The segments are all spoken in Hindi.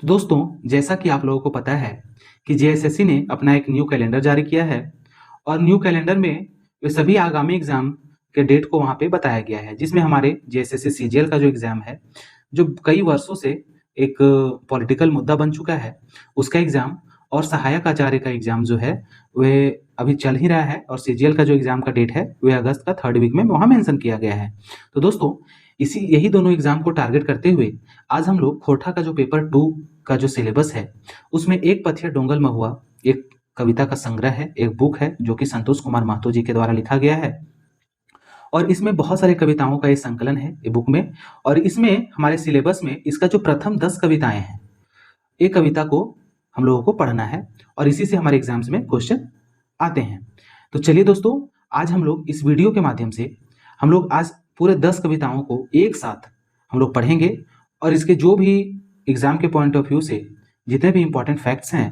तो दोस्तों, जैसा कि आप लोगों को पता है कि जेएसएससी ने अपना एक न्यू कैलेंडर जारी किया है और न्यू कैलेंडर में वे सभी आगामी एग्जाम के डेट को वहाँ पे बताया गया है, जिसमें हमारे जेएसएससी सीजीएल का जो एग्जाम है, जो कई वर्षों से एक पॉलिटिकल मुद्दा बन चुका है, उसका एग्जाम और सहायक आचार्य का एग्जाम जो है, वे अभी चल ही रहा है और सीजीएल का जो एग्जाम का डेट है, वे अगस्त का 3rd वीक में वहाँ मेंशन किया गया है। तो दोस्तों, यही दोनों एग्जाम को टारगेट करते हुए आज हम लोग खोरठा का जो पेपर 2 का जो सिलेबस है, उसमें एक पथिया डोंगल महुआ एक कविता का संग्रह है, एक बुक है जो कि संतोष कुमार महतो जी के द्वारा लिखा गया है और इसमें बहुत सारी कविताओं का ये संकलन है ये बुक में। और इसमें हमारे सिलेबस में इसका जो प्रथम 10 कविताएं हैं, ये कविता को हम लोगों को पढ़ना है और इसी से हमारे एग्जाम्स में क्वेश्चन आते हैं। तो चलिए दोस्तों, आज हम लोग इस वीडियो के माध्यम से हम लोग आज पूरे 10 कविताओं को एक साथ हम लोग पढ़ेंगे और इसके जो भी एग्जाम के पॉइंट ऑफ व्यू से जितने भी इंपॉर्टेंट फैक्ट्स हैं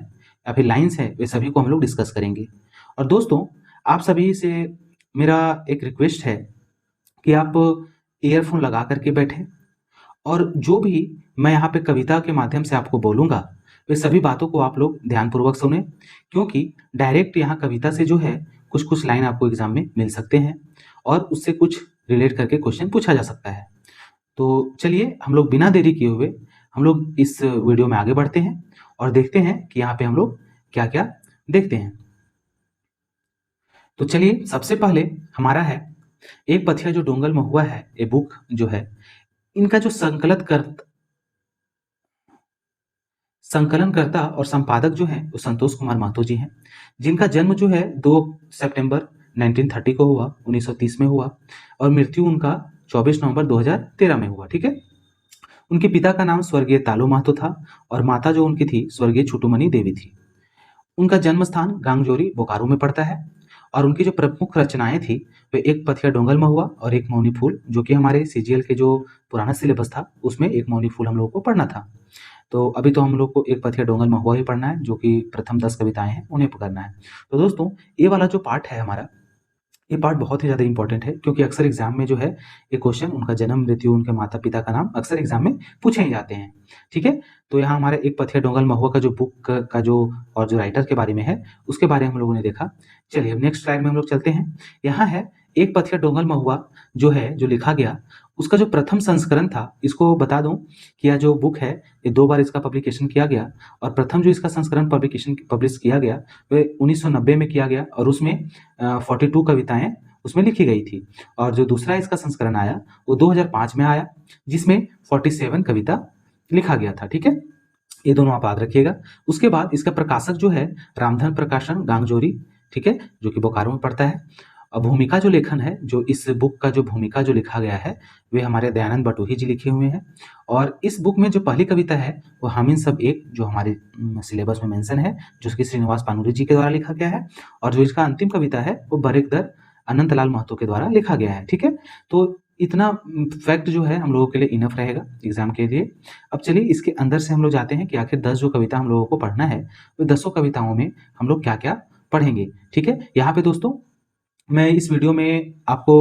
या फिर लाइन्स हैं, वे सभी को हम लोग डिस्कस करेंगे। और दोस्तों, आप सभी से मेरा एक रिक्वेस्ट है कि आप ईयरफोन लगा करके बैठें और जो भी मैं यहाँ पे कविता के माध्यम से आपको बोलूँगा, वे सभी बातों को आप लोग ध्यानपूर्वक सुनें, क्योंकि डायरेक्ट यहाँ कविता से जो है कुछ लाइन आपको एग्जाम में मिल सकते हैं और उससे कुछ रिलेट करके क्वेश्चन पूछा जा सकता है। तो चलिए, हम लोग बिना देरी किए हुए हम लोग इस वीडियो में आगे बढ़ते हैं और देखते हैं कि यहाँ पे हम लोग क्या-क्या देखते हैं। तो चलिए, सबसे पहले हमारा है एक पथिया जो डोंगल महुआ है, ये बुक जो है, इनका जो संकलनकर्ता और संपादक जो हैं वो संतोष कुमार महतो जी हैं, जिनका जन्म जो है 2 सितंबर 1930 को हुआ, 1930 में हुआ और मृत्यु उनका 24 नवंबर 2013 में हुआ। ठीक है। उनके पिता का नाम स्वर्गीय तालो महतो था और माता जो उनकी थी स्वर्गीय छुटुमनी देवी थी। उनका जन्म स्थान गांगजोरी बोकारो में पड़ता है और उनकी जो प्रमुख रचनाएं थी, वे एक पथिया डोंगल महुआ और एक मौनी फूल, जो कि हमारे सीजीएल के जो पुराना सिलेबस था उसमें एक मौनी फूल हम लोगों को पढ़ना था। तो अभी तो हम लोग को एक पथिया डोंगल महुआ ही पढ़ना है, जो कि प्रथम 10 कविताएं हैं उन्हें पकड़ना है। तो दोस्तों, ये वाला जो पार्ट है हमारा, ये पार्ट बहुत ही ज़्यादा इंपॉर्टेंट है, क्योंकि अक्सर एग्जाम में जो है ये क्वेश्चन, उनका जन्म, मृत्यु, उनके माता पिता का नाम अक्सर एग्जाम में पूछे ही जाते हैं। ठीक है। तो यहाँ हमारे एक पथिया डोंगल महुआ का जो बुक का जो और जो राइटर के बारे में है, उसके बारे में हम लोगों ने देखा। चलिए, अब नेक्स्ट स्लाइड में हम लोग चलते हैं। यहाँ है एक पथिया डोंगल महुआ जो है, जो लिखा गया, उसका जो प्रथम संस्करण था, इसको बता दूं कि यह जो बुक है, ये 2 बार इसका पब्लिकेशन किया गया और प्रथम जो इसका संस्करण पब्लिश किया गया वह 1990 में किया गया और उसमें 42 कविताएं उसमें लिखी गई थी। और जो दूसरा इसका संस्करण आया वो 2005 में आया, जिसमें 47 कविता लिखा गया था। ठीक है। ये दोनों आप याद रखिएगा। उसके बाद इसका प्रकाशक जो है रामधन प्रकाशन गांगजोरी, ठीक है, जो कि बोकारो में पड़ता है। और भूमिका जो लेखन है, जो इस बुक का जो भूमिका जो लिखा गया है, वे हमारे दयानंद बटोही जी लिखे हुए हैं। और इस बुक में जो पहली कविता है वो हम इन सब एक, जो हमारे सिलेबस में मेंशन है, जो कि श्रीनिवास पानुरी जी के द्वारा लिखा गया है। और जो इसका अंतिम कविता है वो बरेकदर अनंतलाल महतो के द्वारा लिखा गया है। ठीक है। तो इतना फैक्ट जो है हम लोगों के लिए इनफ रहेगा एग्जाम के लिए। अब चलिए, इसके अंदर से हम लोग जाते हैं कि आखिर 10 जो कविता हम लोगों को पढ़ना है, वो 10 कविताओं में हम लोग क्या-क्या पढ़ेंगे। ठीक है। यहाँ पे दोस्तों, मैं इस वीडियो में आपको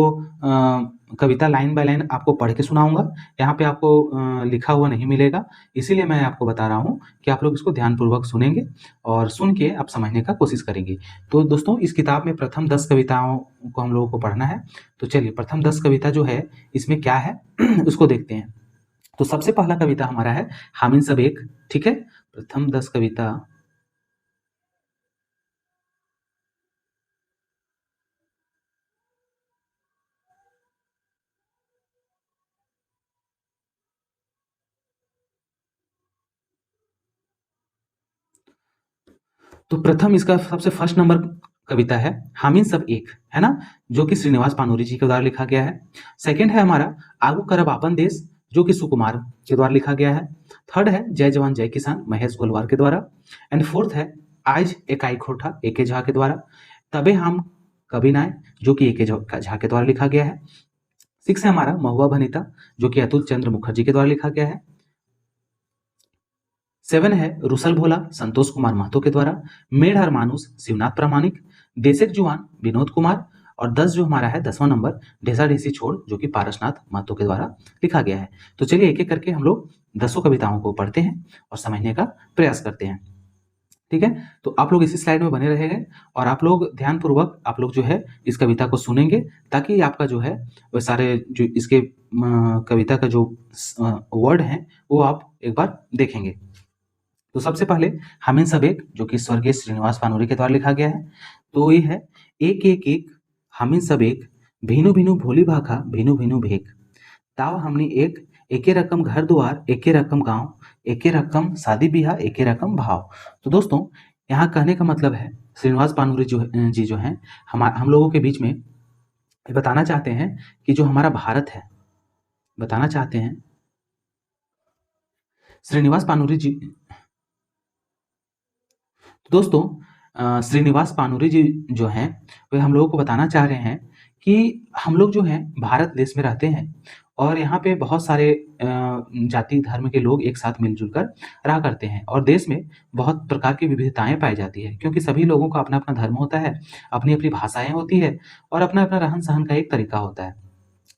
कविता लाइन बाय लाइन आपको पढ़ के सुनाऊंगा। यहाँ पे आपको लिखा हुआ नहीं मिलेगा, इसीलिए मैं आपको बता रहा हूँ कि आप लोग इसको ध्यानपूर्वक सुनेंगे और सुन के आप समझने का कोशिश करेंगे। तो दोस्तों, इस किताब में प्रथम 10 कविताओं को हम लोगों को पढ़ना है। तो चलिए, प्रथम 10 कविता जो है इसमें क्या है उसको देखते हैं। तो सबसे पहला कविता हमारा है हम इन सब एक। ठीक है। प्रथम 10 कविता, तो प्रथम इसका सबसे फर्स्ट नंबर कविता है हम इन सब एक, है ना, जो कि श्रीनिवास पानुरी जी के द्वारा लिखा गया है। सेकंड है हमारा आगू करब आपन देश, जो कि सुकुमार के द्वारा लिखा गया है। थर्ड है जय जवान जय किसान, महेश गोलवार के द्वारा। एंड फोर्थ है आज एकाई खोटा, ए के झा के द्वारा। तबे हम कभी नाय, जो कि ए के झा के द्वारा लिखा गया है। 6 है हमारा महुआ भनिता, जो कि अतुल चंद्र मुखर्जी के द्वारा लिखा गया है। 7 है रुसल भोला, संतोष कुमार महतो के द्वारा। मेढ़ हर मानुस, शिवनाथ प्रामाणिक। देशक जुआन, विनोद कुमार। और 10 जो हमारा है 10वां नंबर ढेसा ढेसी छोड़ जो कि पारसनाथ महतो के द्वारा लिखा गया है। तो चलिए एक एक करके हम लोग 10 कविताओं को पढ़ते हैं और समझने का प्रयास करते हैं। ठीक है, तो आप लोग इसी स्लाइड में बने रहेंगे और आप लोग ध्यानपूर्वक आप लोग जो है इस कविता को सुनेंगे, ताकि आपका जो है वो सारे जो इसके कविता का जो वर्ड हैं वो आप एक बार देखेंगे। तो सबसे पहले हम इन सब एक जो कि स्वर्गीय श्रीनिवास पानूरी के द्वारा लिखा गया है, तो ये है एक एक एक हम इन सब एक भीनु भीनु भोली भाखा भीनु भीनु भेक ताव हमनी एक एके रकम घर द्वार एके रकम गांव एके रकम शादी ब्याह एके रकम भाव। तो दोस्तों यहाँ कहने का मतलब है श्रीनिवास पानूरी जी जो हैं हम लोगों के बीच में ये बताना चाहते हैं कि जो हमारा भारत है, बताना चाहते हैं श्रीनिवास पानूरी जी। तो दोस्तों श्रीनिवास पानूरी जी जो हैं वे हम लोगों को बताना चाह रहे हैं कि हम लोग जो हैं भारत देश में रहते हैं और यहाँ पे बहुत सारे जाति धर्म के लोग एक साथ मिलजुल कर रहा करते हैं और देश में बहुत प्रकार की विविधताएं पाई जाती है, क्योंकि सभी लोगों का अपना अपना धर्म होता है, अपनी अपनी भाषाएं होती है और अपना अपना रहन सहन का एक तरीका होता है।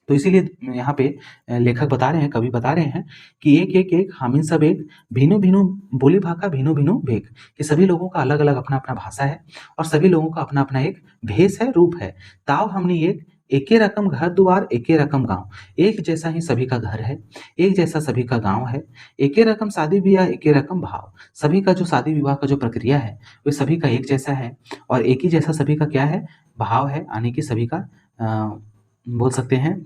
तो इसीलिए यहाँ पे लेखक बता रहे हैं, कवि बता रहे हैं कि एक एक एक हम इन सब एक भिनु भिनु बोली भाका भिनु भिनु भेक, कि सभी लोगों का अलग अलग अपना अपना भाषा है और सभी लोगों का अपना अपना एक भेष है, रूप है। ताव हमने एक एके रकम घर द्वार एके रकम गांव, एक जैसा ही सभी का घर है, एक जैसा सभी का गांव है, एके रकम शादी ब्याह एके रकम भाव, सभी का जो शादी विवाह का जो प्रक्रिया है वो सभी का एक जैसा है और एक ही जैसा सभी का क्या है, भाव है, यानी कि सभी का बोल सकते हैं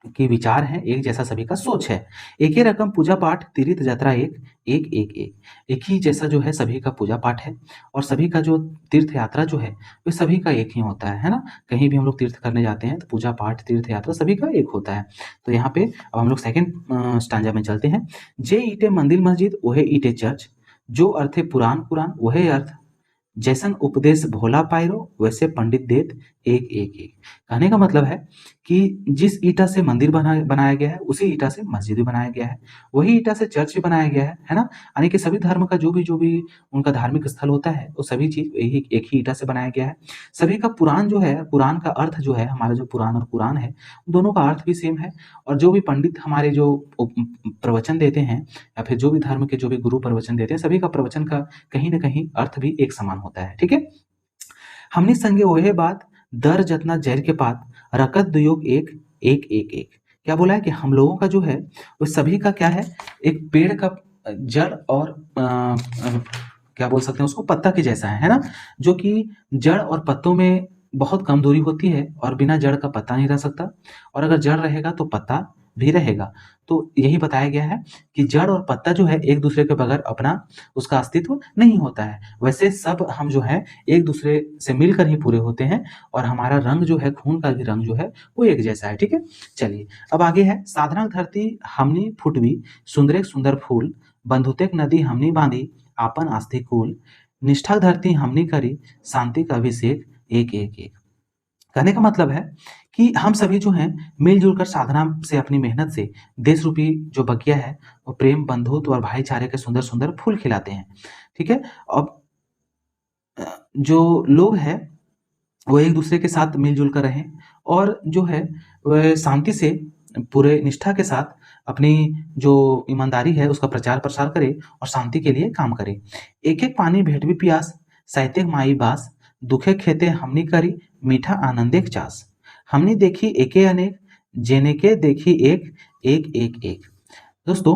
कि विचार है, एक जैसा सभी का सोच है। एक ही रकम पूजा पाठ तीर्थ यात्रा एक एक एक एक एक ही जैसा जो है सभी का पूजा पाठ है और सभी का जो तीर्थ यात्रा जो है वो सभी का एक ही होता है ना। कहीं भी हम लोग तीर्थ करने जाते हैं तो पूजा पाठ तीर्थ यात्रा सभी का एक होता है। तो यहाँ पे अब हम लोग सेकंड स्टांजा में चलते हैं। जे ईटे मंदिर मस्जिद वहे ईटे चर्च, जो अर्थे पुराण पुराण वहे अर्थ, जैसन उपदेश भोला पायरो वैसे पंडित देत एक एक एक। कहने का मतलब है कि जिस ईटा से मंदिर बनाया गया है उसी ईटा से मस्जिद भी बनाया गया है, वही ईटा से चर्च भी बनाया गया है ना। यानी कि सभी धर्म का जो भी उनका धार्मिक स्थल होता है वो सभी चीज एक ही ईटा से बनाया गया है। सभी का पुराण जो है, पुराण का अर्थ जो है, हमारा जो पुराण और कुरान है दोनों का अर्थ भी सेम है। और जो भी पंडित हमारे जो प्रवचन देते हैं या फिर जो भी धर्म के जो भी गुरु प्रवचन देते हैं, सभी का प्रवचन का कहीं ना कहीं अर्थ भी एक समान होता है। ठीक है, हमने संगे वह बात दर जतना जहर के पात रकत दुयोग एक एक एक एक। क्या बोला है कि हम लोगों का जो है वो सभी का क्या है, एक पेड़ का जड़ और क्या बोल सकते हैं उसको, पत्ता के जैसा है ना। जो कि जड़ और पत्तों में बहुत कम दूरी होती है और बिना जड़ का पत्ता नहीं रह सकता, और अगर जड़ रहेगा तो पत्ता भी रहेगा। तो यही बताया गया है कि जड़ और पत्ता जो है एक दूसरे के बगैर अपना उसका अस्तित्व नहीं होता है। वैसे सब हम जो है एक दूसरे से मिलकर ही पूरे होते हैं और हमारा रंग जो है, खून का भी रंग जो है वो एक जैसा है। ठीक है, चलिए अब आगे है। साधना धरती हमनी फुटवी सुंदर सुंदर फूल, बंधुतेक नदी हमनी बांधी आपन आस्थे कुल, निष्ठा धरती हमनी करी शांति का अभिषेक एक एक एक। कहने का मतलब है कि हम सभी जो हैं मिलजुल कर साधना से, अपनी मेहनत से देश रूपी जो बगिया है वो प्रेम बंधुत्व और भाईचारे के सुंदर सुंदर फूल खिलाते हैं। ठीक है, अब जो लोग हैं वो एक दूसरे के साथ मिलजुल कर रहें और जो है वह शांति से पूरे निष्ठा के साथ अपनी जो ईमानदारी है उसका प्रचार प्रसार करे और शांति के लिए काम करे। एक एक पानी भेट भी प्यास साहित्यिक माई बास, दुखे खेते हमनी करी मीठा आनंदेक चास, हमने देखी एके अनेक जेने के देखी एक एक एक एक। दोस्तों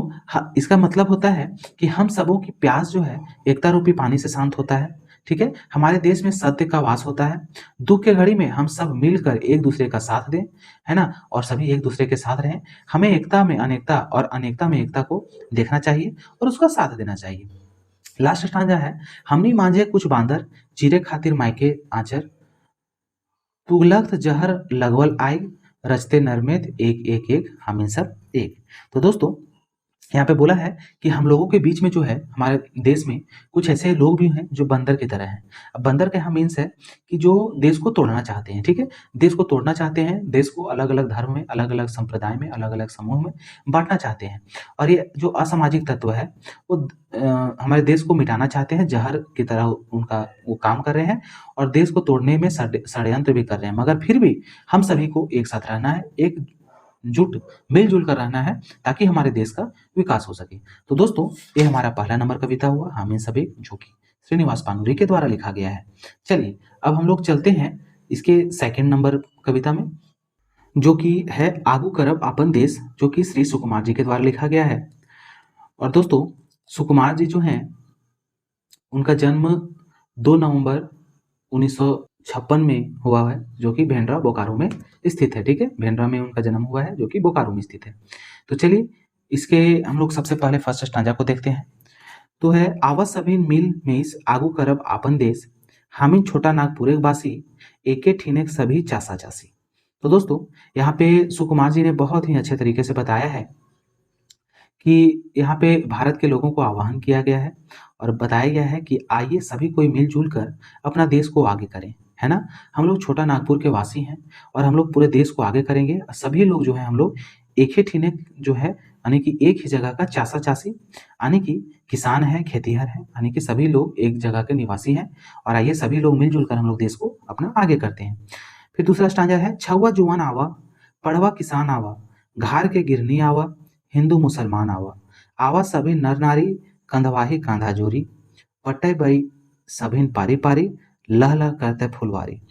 इसका मतलब होता है कि हम सबों की प्यास जो है एकता रूपी पानी से शांत होता है। ठीक है, हमारे देश में सत्य का वास होता है। दुख के घड़ी में हम सब मिलकर एक दूसरे का साथ दें, है ना, और सभी एक दूसरे के साथ रहें। हमें एकता में अनेकता और अनेकता में एकता को देखना चाहिए और उसका साथ देना चाहिए। लास्ट स्टांजा है। हमनी मांझे कुछ बांदर चीरे खातिर मायके आचर, तुगलक जहर लगवल आय रचते नरमेद एक एक एक हम इन सब एक। तो दोस्तों यहाँ पे बोला है कि हम लोगों के बीच में जो है हमारे देश में कुछ ऐसे लोग भी हैं जो बंदर की तरह हैं। अब बंदर का यहाँ मीन्स है कि जो देश को तोड़ना चाहते हैं, ठीक है? देश को तोड़ना चाहते हैं, देश को अलग-अलग धर्म में, अलग-अलग संप्रदाय में, अलग-अलग समूह में बाँटना चाहते हैं। और ये जो असामाजिक तत्व है वो हमारे देश को मिटाना चाहते हैं, ज़हर की तरह उनका वो काम कर रहे हैं और देश को तोड़ने में षड्यंत्र भी कर रहे हैं। मगर फिर भी हम सभी को एक साथ रहना है, एकजुट मिल-जुल कर रहना है ताकि हमारे देश का विकास हो सके। तो दोस्तों, ये हमारा पहला नंबर कविता हुआ हम इन सभी जो कि श्रीनिवास पानूरी के द्वारा लिखा गया है। चलिए, अब हम लोग चलते हैं इसके सेकंड नंबर कविता में, जो कि है आगू करब आपन देश, जो कि श्री सुकुमार जी के द्वारा लिखा गया है। और दोस्तों, सुकुमार जी जो हैं, उनका जन्म 2 नवंबर 1956 में हुआ है, जो कि भेंडरा बोकारो में स्थित है, ठीक है? भेंडरा में उनका जन्म हुआ है, जो कि बोकारो में स्थित है। तो चलिए, इसके हम लोग सबसे पहले फर्स्ट स्टैंजा को देखते हैं। तो है आवत सभिन मिल मिस आगू करब आपन देश, हामिन छोटा नागपुर एक बासी, एके ठीने सभी चासा चासी। तो दोस्तों, यहाँ पे सुकुमार जी ने बहुत ही अच्छे तरीके से बताया है कि यहाँ पे भारत के लोगों को आह्वान किया गया है और बताया गया है कि आइए सभी कोई मिलजुल कर अपना देश को आगे करें, है ना? हम लोग छोटा नागपुर के वासी हैं और हम लोग पूरे देश को आगे करेंगे। सभी लोग जो हैं हम लोग एक ही ठीने जो है यानी कि एक ही जगह का चासा-चासी यानी कि किसान हैं, खेतिहर हैं, यानी कि सभी लोग एक जगह के निवासी हैं और आइए सभी लोग मिल-जुल कर हम लोग देश को अपना आगे करते हैं। फिर दूसरा स्टैंजा है छौवा जुआन आवा, पढ़वा किसान आवा, घार के गिरनी आवा, हिंदू मुसलमान आवा, आवा सभी नर नारी, कंधवाही कांधा जोरी, पट्टे बई सभिन पारी पारी, लह लह करते फुलवारी।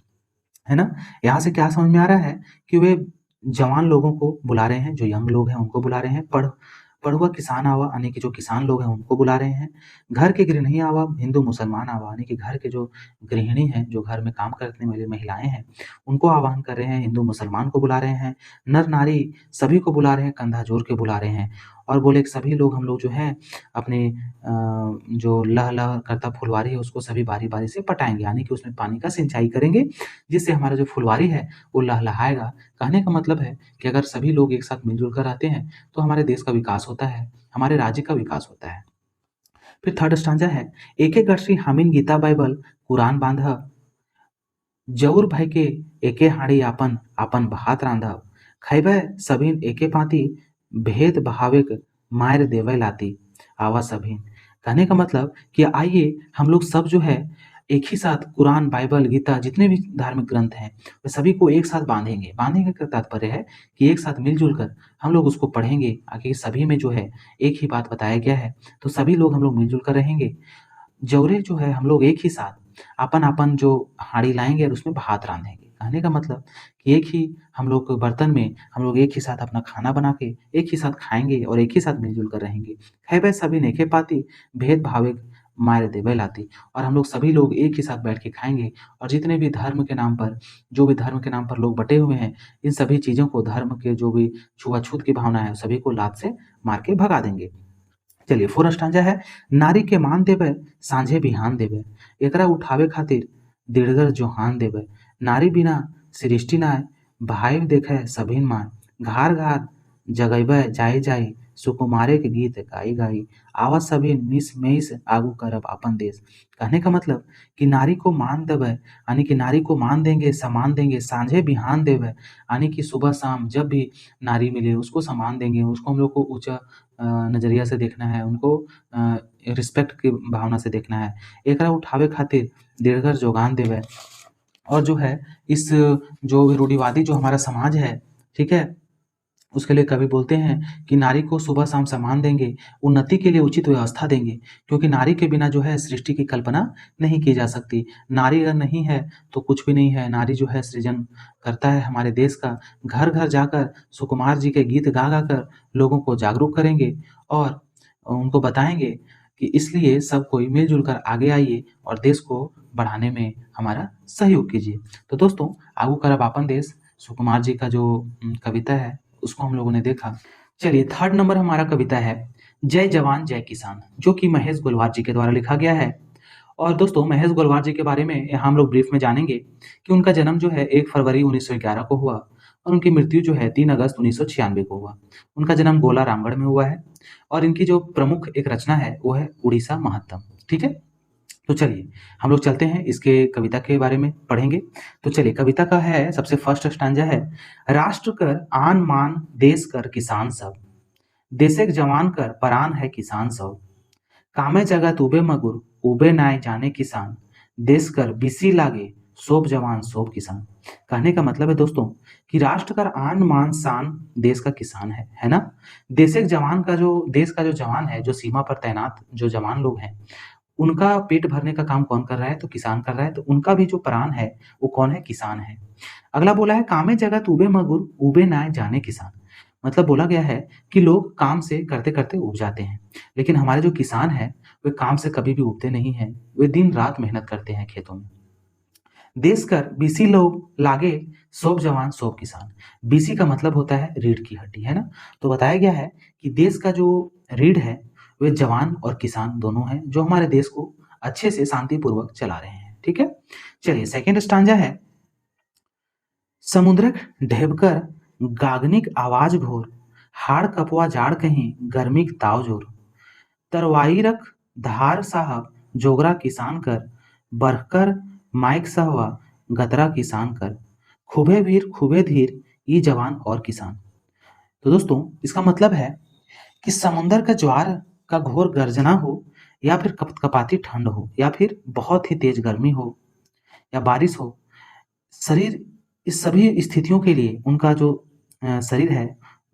है ना? यहाँ से क्या समझ में आ रहा है कि वे जवान लोगों को बुला रहे हैं, जो यंग लोग हैं उनको बुला रहे हैं, पढ़ुआ किसान आवा यानी कि जो किसान लोग हैं उनको बुला रहे हैं, घर के गृहिणी आवा, हिंदू मुसलमान आवा यानी कि घर के जो गृहिणी हैं, जो घर में काम करने वाली महिलाएँ हैं, उनको आह्वान कर रहे हैं, हिंदू मुसलमान को बुला रहे हैं, नर-नारी सभी को बुला रहे हैं, कंधा जोड़ के बुला रहे हैं और बोले कि सभी लोग हम लोग जो हैं अपने जो लह-लह करता फुलवारी है उसको सभी बारी-बारी से पटाएँगे यानी कि उसमें पानी का सिंचाई करेंगे, जिससे हमारा जो फुलवारी है वो लहलहाएगा। कहने का मतलब है कि अगर सभी लोग एक साथ मिल-जुल कर रहते हैं, तो हमारे देश का विकास होता है, हमारे राज्य का विकास होता है। फिर थर्ड स्टैंजा है, एके गठरी हामिन गीता बाइबल कुरान बांधब, जऊर भय के एके हाड़ी आपन आपन भात रांधब, खइबै सभिन एके पाती, भेद भावेक मायर देवै लाती, आवा सभिन। कहने का मतलब कि आइए हम लोग सब जो है एक ही साथ कुरान, बाइबल, गीता जितने भी धार्मिक ग्रंथ हैं, वे सभी को एक साथ बाँधेंगे। बाँधने का तात्पर्य है कि एक साथ मिल-जुल कर हम लोग उसको पढ़ेंगे, आखिर सभी में जो है एक ही बात बताया गया है, तो सभी लोग हम लोग मिल-जुल कर रहेंगे। जौरे जो है हम लोग एक ही साथ आपन-आपन जो हांडी लाएँगे और उसमें भात राँधेंगे। कहने का मतलब कि एक ही हम लोग बर्तन में हम लोग एक ही साथ अपना खाना बना के एक ही साथ खाएँगे और एक ही साथ मिल-जुल कर रहेंगे। खइबै सभिन एके पाती, भेद भावे मार देवै लाती। और हम लोग सभी लोग एक ही साथ बैठ के खाएँगे और जितने भी धर्म के नाम पर जो भी धर्म के नाम पर लोग बँटे हुए हैं, इन सभी चीज़ों को धर्म के जो भी छुआ-छूत की भावना है, सभी को लात से मार के भगा देंगे। चलिए फोर स्टांजा है, नारी के मान देबै साँझे बिहान देबै, एकरा उठावे खातिर दिड़गर जोहान देबै, नारी बिना सृष्टि नाय, भाई देखै सभिन माय, घार घार जगैबै जाई जाई, सुकुमारे के गीत गाई गाई, आवा सभिन मिस मेइस आगू करब अपन देश। कहने का मतलब कि नारी को मान देबै यानी कि नारी को मान देंगे, सम्मान देंगे, साँझे बिहान देबै यानी कि सुबह-शाम जब भी नारी मिले उसको सम्मान देंगे, उसको हम लोग को ऊँचा नज़रिया से देखना है, उनको रिस्पेक्ट की भावना से देखना है। एकरा उठावे खातिर दिड़गर जोगान देबै और जो है इस जो रूढ़िवादी जो हमारा समाज है, ठीक है? उसके लिए कवि बोलते हैं कि नारी को सुबह-शाम सम्मान देंगे, उन्नति के लिए उचित व्यवस्था देंगे, क्योंकि नारी के बिना जो है सृष्टि की कल्पना नहीं की जा सकती। नारी अगर नहीं है तो कुछ भी नहीं है, नारी जो है सृजन करता है हमारे देश का। घर-घर जाकर सुकुमार जी के गीत गा-गा कर लोगों को जागरूक करेंगे और उनको बताएँगे कि इसलिए सब कोई मिल-जुल कर आगे आइए और देश को बढ़ाने में हमारा सहयोग कीजिए। तो दोस्तों, आगू करब आपन देश सुकुमार जी का जो कविता है उसको हम लोगों ने देखा। चलिए थर्ड नंबर हमारा कविता है जय जवान जय किसान, जो कि महेश गोलवार जी के द्वारा लिखा गया है। और दोस्तों, महेश गोलवार जी के बारे में यहाँ हम लोग ब्रीफ में जानेंगे कि उनका जन्म जो है 1 फरवरी 1911 को हुआ और उनकी मृत्यु जो है 3 अगस्त 1996 को हुआ। उनका जन्म गोला रामगढ़ में हुआ है और इनकी जो प्रमुख एक रचना है वो है उड़ीसा महात्म। ठीक है, तो चलिए हम लोग चलते हैं इसके कविता के बारे में पढ़ेंगे। तो चलिए कविता का है सबसे फर्स्ट स्टैंजा है, राष्ट्र कर आन मान देश कर किसान सब, देशेक जवान कर परान है किसान सब, कामे जगत उबे मगुर उबे नाय जाने किसान, देश कर बिसी लागे सोब जवान सोब किसान। कहने का मतलब है दोस्तों कि राष्ट्र का आन मान शान देश का किसान है ना। देश का जो जवान है, जो सीमा पर तैनात जो जवान लोग हैं, उनका पेट भरने का काम कौन कर रहा है, तो किसान कर रहा है। तो उनका भी जो प्राण है वो कौन है, किसान है। अगला बोला है, कामे जगत उबे मगुर उबे नाय जाने किसान। मतलब बोला गया है कि लोग काम से करते करते उब जाते हैं, लेकिन हमारे जो किसान है वे काम से कभी भी उबते नहीं हैं, वे दिन रात मेहनत करते हैं खेतों में। देश कर बीसी लोग लागे सोब जवान सोब किसान। बीसी का मतलब होता है रीढ़ की हड्डी, है ना। तो बताया गया है कि देश का जो रीढ़ है वे जवान और किसान दोनों हैं, जो हमारे देश को अच्छे से शांतिपूर्वक चला रहे हैं। ठीक है, चलिए सेकंड स्टांजा है, समुद्रक ढेबकर गागनिक आवाज घोर, हाड़ कपवा जाड़ कहीं गर्मिक ताव जोर, तरवाई रख धार साहब जोगरा किसान कर, बरकर माइक सहवा गतरा किसान कर, खूबे वीर खूबे धीर ई जवान और किसान। तो दोस्तों इसका मतलब है कि समुंदर का ज्वार का घोर गर्जना हो, या फिर कपकपाती ठंड हो, या फिर बहुत ही तेज गर्मी हो, या बारिश हो, शरीर इस सभी स्थितियों के लिए उनका जो शरीर है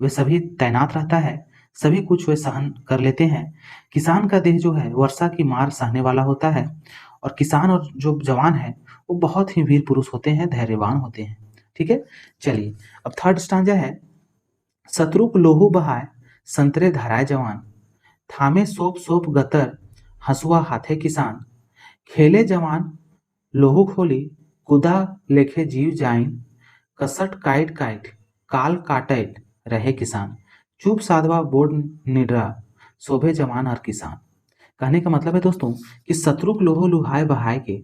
वह सभी तैनात रहता है, सभी कुछ वे सहन कर लेते हैं। किसान का देह जो है वर्षा की मार सहने वाला होता है, और किसान और जो जवान है वो बहुत ही वीर पुरुष होते हैं, धैर्यवान होते हैं। ठीक है, चलिए अब थर्ड स्टांजा है, शत्रु को लोहू बहाय संतरे धराए जवान, थामे सोप सोप गतर हसुआ हाथे किसान, खेले जवान लोहू खोली कुदा लेखे जीव जाइन, कसट काइट काइट काल काटैट रहे किसान, चुप साधवा बोर्ड निडरा शोभे जवान और किसान। कहने का मतलब है दोस्तों कि शत्रु को लोहो लुहाए बहाए के,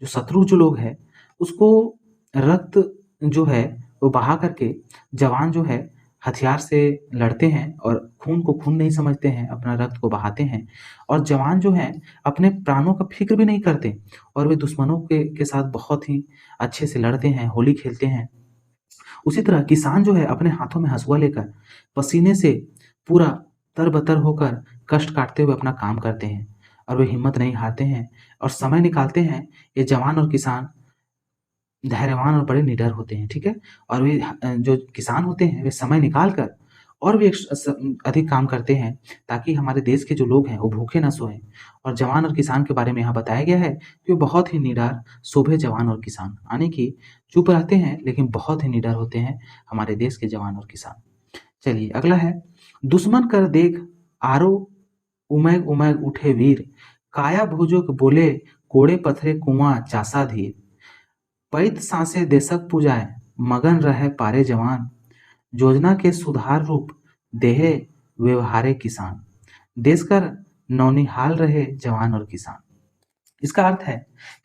जो शत्रु जो लोग है उसको रक्त जो है वो बहा करके जवान जो है हथियार से लड़ते हैं, और खून को खून नहीं समझते हैं, अपना रक्त को बहाते हैं, और जवान जो है अपने प्राणों का फिक्र भी नहीं करते, और वे दुश्मनों के साथ बहुत ही अच्छे से लड़ते हैं, होली खेलते हैं। उसी तरह किसान जो है अपने हाथों में हंसुआ लेकर पसीने से पूरा तरबतर होकर कष्ट काटते हुए अपना काम करते हैं, और वे हिम्मत नहीं हारते हैं और समय निकालते हैं। ये जवान और किसान धैर्यवान और बड़े निडर होते हैं। ठीक है, और वे जो किसान होते हैं वे समय निकाल कर और भी अधिक काम करते हैं, ताकि हमारे देश के जो लोग हैं वो भूखे ना सोएं। और जवान और किसान के बारे में यहाँ बताया गया है कि वो बहुत ही निडर शोभे जवान और किसान, यानी कि चुप रहते हैं लेकिन बहुत ही निडर होते हैं हमारे देश के जवान और किसान। चलिए अगला है, दुश्मन कर देख आरो उमैग उमैग उठे वीर, काया भुजोक बोले कोड़े पथरे कुआं चासा धीर, पैत सांसे देशक पूजाए मगन रहे पारे जवान, योजना के सुधार रूप देहे व्यवहारे किसान, देश कर नौनिहाल रहे जवान और किसान। इसका अर्थ है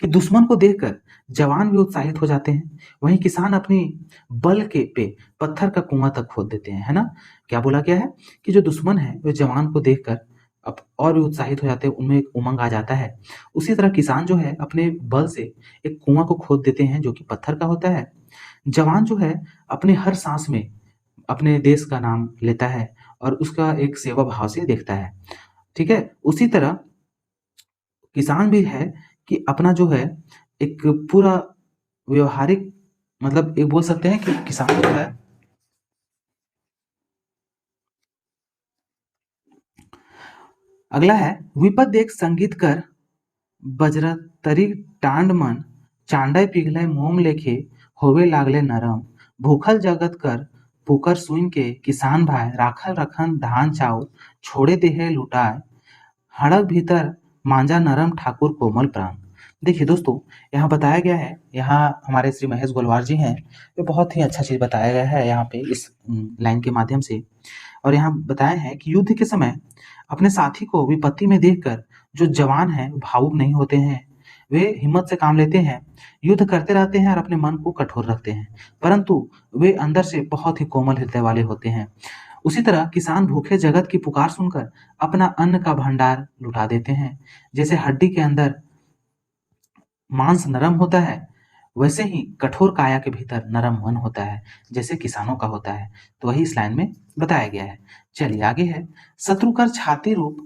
कि दुश्मन को देखकर जवान भी उत्साहित हो जाते हैं, वहीं किसान अपनी बल के पे पत्थर का कुआं तक खोद देते हैं, है ना। क्या बोला गया है कि जो दुश्मन है वे जवान को देखकर अब और भी उत्साहित हो जाते हैं, उनमें एक उमंग आ जाता है। उसी तरह किसान जो है अपने बल से एक कुआं को खोद देते हैं जो कि पत्थर का होता है। जवान जो है अपने हर सांस में अपने देश का नाम लेता है और उसका एक सेवा भाव से देखता है। ठीक है, उसी तरह किसान भी है कि अपना जो है एक पूरा व्यवहारिक, मतलब एक बोल सकते हैं कि किसान जो है अगला है, विपद देख संगीत कर बजरा तरी टांड मन, चांडय पिघलय मोम लेखे होवे लागले नरम, भूखल जगत कर पुकर सुन के किसान भाई राखल रखन धान चाउर छोड़े देहे लुटाए, हड़क भीतर मांझा नरम ठाकुर कोमल प्राण। देखिए दोस्तों यहाँ बताया गया है, यहाँ हमारे श्री महेश गोलवार जी हैं, ये बहुत ही अच्छा चीज बताया गया है यहाँ पे इस लाइन के माध्यम से। और यहाँ बताया है कि युद्ध के समय अपने साथी को विपत्ति में देखकर जो जवान हैं भावुक नहीं होते हैं, वे हिम्मत से काम लेते हैं, युद्ध करते रहते हैं और अपने मन को कठोर रखते हैं, परंतु वे अंदर से बहुत ही कोमल हृदय वाले होते हैं। उसी तरह किसान भूखे जगत की पुकार सुनकर अपना अन्न का भंडार लुटा देते हैं। जैसे हड्डी के अंदर मांस नरम होता है, वैसे ही कठोर काया के भीतर नरम मन होता है, जैसे किसानों का होता है। तो वही इस लाइन में बताया गया है। चलिए आगे है, शत्रु कर छाती रूप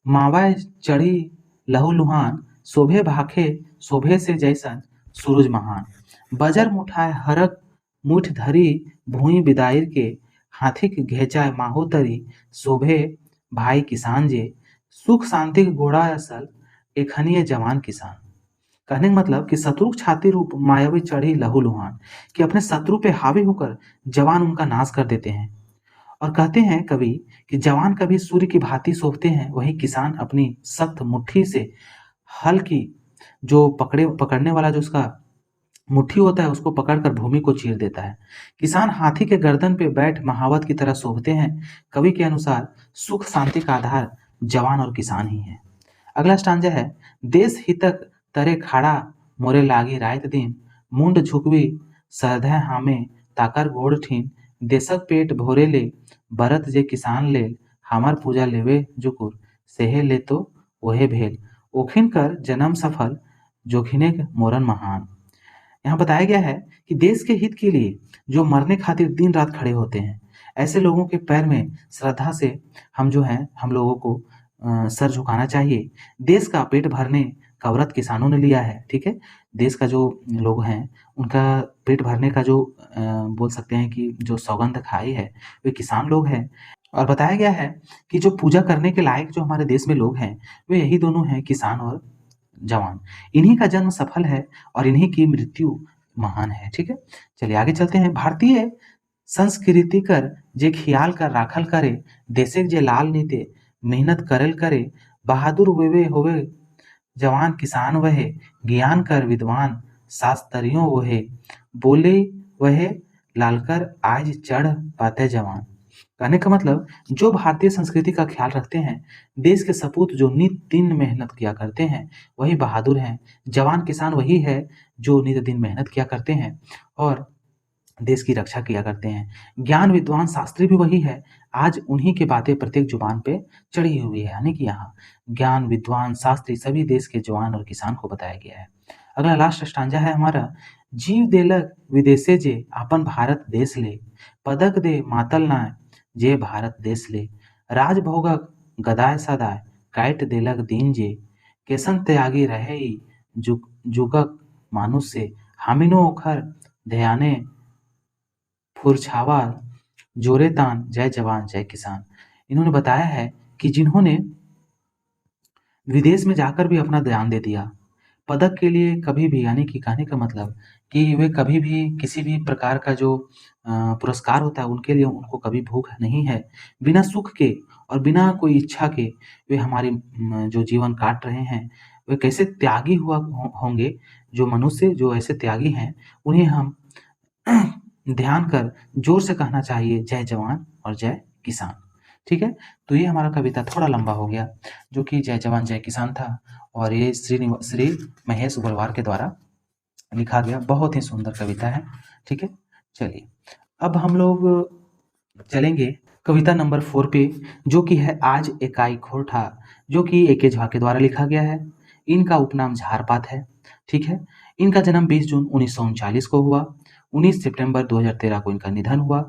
मावै चढ़ी लहूलुहान, शोभे भाखे शोभे से जैसन सूरज महान। बजर मुठाए हरक मुठ धरी भूमि बिदाईर के, हाथी के घेचाए माहोतरी शोभे भाई किसान जे, सुख शांति के घोड़ा असल एखनिए जवान किसान। कहने का मतलब कि शत्रु छाती रूप मायावी चढ़ी लहूलुहान, कि अपने शत्रु पे हावी होकर जवान उनका नाश कर देते हैं। और कहते हैं कवि कि जवान कभी सूर्य की भांति शोभते हैं, वही किसान अपनी सख्त मुट्ठी से हल की जो पकड़ने वाला जो उसका मुट्ठी होता है उसको पकड़कर भूमि को चीर देता है। किसान हाथी के गर्दन पे बैठ महावत की तरह शोभते हैं। कवि के अनुसार सुख शांति का आधार जवान और किसान ही है। अगला स्टांजा है, देश हितक तरे खाड़ा मोरे लागी रात दिन, मुंड झुकवी सरधय हामे ताकर गोड़ ठीन, देशक पेट भोरे ले बरत जे किसान ले, हमार पूजा लेवे जुकुर सेहे ले तो ओहे भेल, ओखिन कर जन्म सफल जोखिने मोरन महान। यहाँ बताया गया है कि देश के हित के लिए जो मरने खातिर दिन रात खड़े होते हैं, ऐसे लोगों के पैर में श्रद्धा से हम जो है हम लोगों को सर झुकाना चाहिए। देश का पेट भरने का व्रत किसानों ने लिया है, ठीक है। देश का जो लोग हैं उनका पेट भरने का जो बोल सकते हैं कि जो सौगंध खाई है वे किसान लोग हैं। और बताया गया है कि जो पूजा करने के लायक जो हमारे देश में लोग हैं वे यही दोनों हैं, किसान और जवान। इन्हीं का जन्म सफल है और इन्हीं की मृत्यु महान है, ठीक है। चलिए आगे चलते हैं। भारतीय संस्कृति कर जे ख्याल कर राखल करे, देशे जे लाल नीते मेहनत करल करे, बहादुर वेवे होवे जवान किसान वहे, ज्ञान कर विद्वान शास्त्रियों वहे, बोले वहे लालकर आज चढ़ पाते जवान। कहने का मतलब जो भारतीय संस्कृति का ख्याल रखते हैं, देश के सपूत जो नित दिन मेहनत किया करते हैं वही बहादुर हैं। जवान किसान वही है जो नित दिन मेहनत किया करते हैं और देश की रक्षा किया करते हैं। ज्ञान विद्वान शास्त्री भी वही है, आज उन्हीं की बातें प्रत्येक जुबान पे चढ़ी हुई है। यानी कि यहाँ ज्ञान विद्वान शास्त्री सभी देश के जवान और किसान को बताया गया है। अगला लास्ट स्टांजा है हमारा, जीव देलक विदेशे जे आपन भारत देश ले, पदक दे मातल नाय जे भारत देश ले, राज भोगक गदाय सदाय काट देलक दीन जे, केसन त्यागी रहे जुगक मानुष से, हामिनो ओखर ध्याने फुरछावा जोरे तान जय जवान जय किसान। इन्होंने बताया है कि जिन्होंने विदेश में जाकर भी अपना ध्यान दे दिया पदक के लिए, कभी भी, यानी कि कहने का मतलब कि वे कभी भी किसी भी प्रकार का जो पुरस्कार होता है उनके लिए उनको कभी भूख नहीं है। बिना सुख के और बिना कोई इच्छा के वे हमारी जो जीवन काट रहे हैं, वे कैसे त्यागी होंगे। जो मनुष्य जो ऐसे त्यागी हैं उन्हें हम ध्यान कर जोर से कहना चाहिए जय जवान और जय किसान, ठीक है। तो ये हमारा कविता थोड़ा लंबा हो गया जो कि जय जवान जय किसान था और ये श्री महेश गोलवार के द्वारा लिखा गया बहुत ही सुंदर कविता है, ठीक है। चलिए अब हम लोग चलेंगे कविता नंबर 4 पे जो कि है आज एकाई खोरठा, जो कि ए के झा के द्वारा लिखा गया है। इनका उपनाम झारपात है, ठीक है। इनका जन्म 20 जून 1939 को हुआ, 19 सितंबर 2013 को इनका निधन हुआ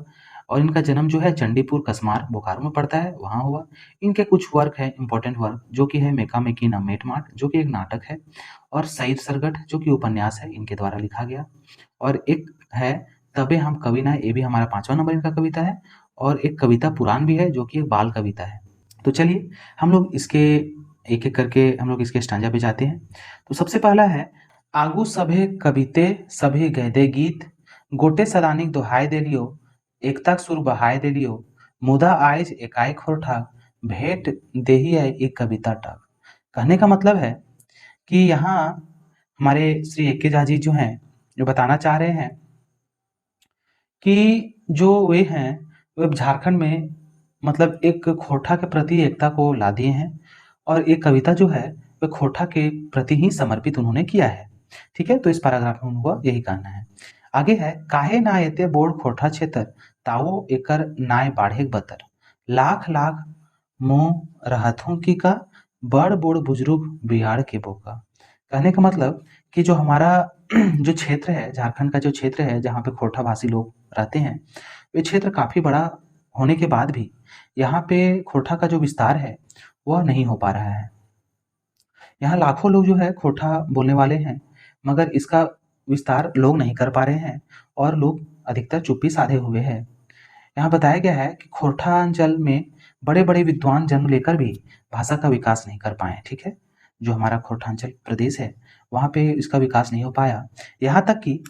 और इनका जन्म जो है चंडीपुर कसमार बोकारो में पड़ता है, वहाँ हुआ। इनके कुछ वर्क है इंपॉर्टेंट वर्क, जो कि है मेका मेकी ना मेटमाट जो कि एक नाटक है, और सईद सरगट जो कि उपन्यास है इनके द्वारा लिखा गया, और एक है तबे हम कवि ना, ये भी हमारा 5वां नंबर इनका कविता है, और एक कविता पुराण भी है जो कि एक बाल कविता है। तो चलिए हम लोग इसके एक एक करके हम लोग इसके स्टांजा पे जाते हैं। तो सबसे पहला है, आगू सभे कविते सभे गैदे गीत, गोटे सदानिक दोहाय देलियो, एकता सुर बहाय देलियो, मुदा आयज एकाई खोरठा, भेंट देही है एक कविता टक। कहने का मतलब है कि यहाँ हमारे श्री ए के झा जी जो हैं जो बताना चाह रहे हैं कि जो वे हैं वे झारखंड में मतलब एक खोरठा के प्रति एकता को ला दिए हैं और एक कविता जो है वह खोरठा के प्रति ही समर्पित उन्होंने किया है। ठीक है, तो इस पैराग्राफ में उनका यही कहना है। आगे है, काहे ना एते बोर्ड खोरठा क्षेत्र तावो एकर नाय बाढ़े बतर लाख लाख मोह रहथों की का बड़ बूढ़ बुजुर्ग बिहार के बोका। कहने का मतलब कि जो हमारा जो क्षेत्र है, झारखंड का जो क्षेत्र है जहाँ पे खोरठा भाषी लोग रहते हैं, ये क्षेत्र काफ़ी बड़ा होने के बाद भी यहाँ पे खोरठा का जो विस्तार है वह नहीं हो पा रहा है। यहाँ लाखों लोग जो है खोरठा बोलने वाले हैं, मगर इसका विस्तार लोग नहीं कर पा रहे हैं और लोग अधिकतर चुप्पी साधे हुए हैं। यहाँ बताया गया है कि खोरठा अंचल में बड़े-बड़े विद्वान जन्म लेकर भी भाषा का विकास नहीं कर पाए, ठीक है? जो हमारा खोरठांचल प्रदेश है, वहाँ पे इसका विकास नहीं हो पाया। यहाँ तक कि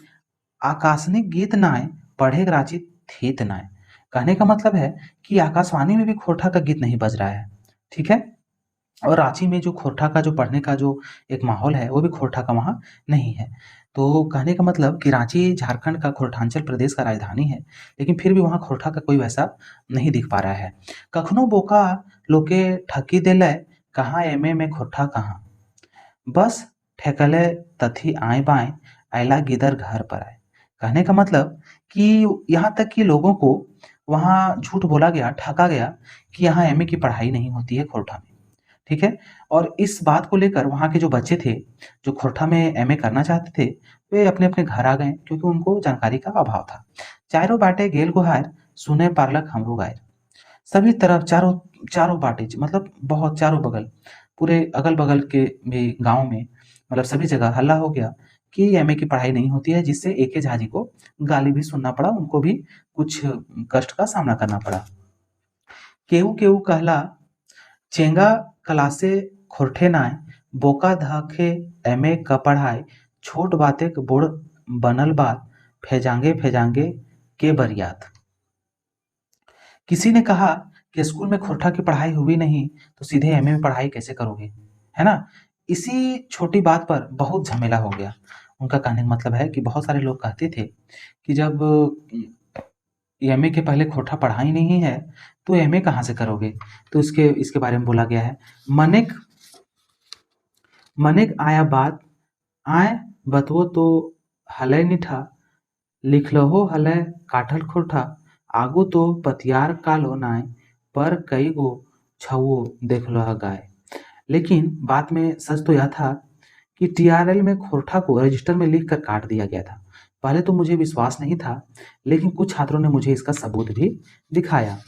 आकाशनिक गीत नाय पढ़े रांची थीत नाय। कहने का मतलब है कि आकाशवाणी में भी खोरठा का गीत नहीं बज रहा है, ठीक है? और रांची में जो खोरठा का जो पढ़ने का जो एक माहौल है, वो भी खोरठा का वहाँ नहीं है। तो कहने का मतलब कि रांची झारखंड का खोरठांचल प्रदेश का राजधानी है, लेकिन फिर भी वहाँ खोरठा का कोई वैसा नहीं दिख पा रहा है। कखनो बोका लोके ठकी देलै, कहाँ एमे में खोरठा कहाँ? बस ठेकले तथी आए बाएँ, अयला गिदर घर पर आए। कहने का मतलब कि यहाँ तक कि लोगों को वहाँ झूठ बोला गया, ठगा गया कि यहाँ एमए की पढ़ाई नहीं होती है खोरठा में, ठीक है? और इस बात को लेकर वहाँ के जो बच्चे थे, जो खोरठा में एमए करना चाहते थे, वे अपने-अपने घर आ गए क्योंकि उनको जानकारी का अभाव था। चारों बाटे गेल गुहार, सुने पारलक हमरो गायर। सभी तरफ चारों चारों बाटे मतलब बहुत चारों बगल, पूरे अगल-बगल के भी गाँव में मतलब सभी जगह हल्ला हो गया कि एमए की पढ़ाई नहीं होती है, जिससे एके झा जी को गाली भी सुनना पड़ा, उनको भी कुछ कष्ट का सामना करना पड़ा। केहू-केहू कहला चेंगा क्लासे खोरठे नाय, बोका धके एमए क पढ़ाई, छोट बाते क बूढ़ बनल बात, फेजांगे-फेजांगे के बरियात। किसी ने कहा कि स्कूल में खोरठा की पढ़ाई हुई नहीं, तो सीधे एमए में पढ़ाई कैसे करोगे? है ना? इसी छोटी बात पर बहुत झमेला हो गया। उनका कहने का मतलब है कि बहुत सारे लोग कहते थे कि जब एमए के पहले खोरठा पढ़ा ही नहीं है, तो एमए कहाँ से करोगे? तो इसके इसके बारे में बोला गया है, मनेक मनेक आया बात, आय बतवो तो हलय निठा, लिखलहो हलय काठल खोरठा, आगू तो पतियार कालो नाय, पर कईगो छौओ देखलह गाय। लेकिन बात में सच तो यह था कि टीआरएल में खोरठा को रजिस्टर में लिखकर काट दिया गया था। पहले तो मुझे विश्वास नहीं था, लेकिन कुछ छात्रों ने मुझे इसका सबूत भी दिखाया।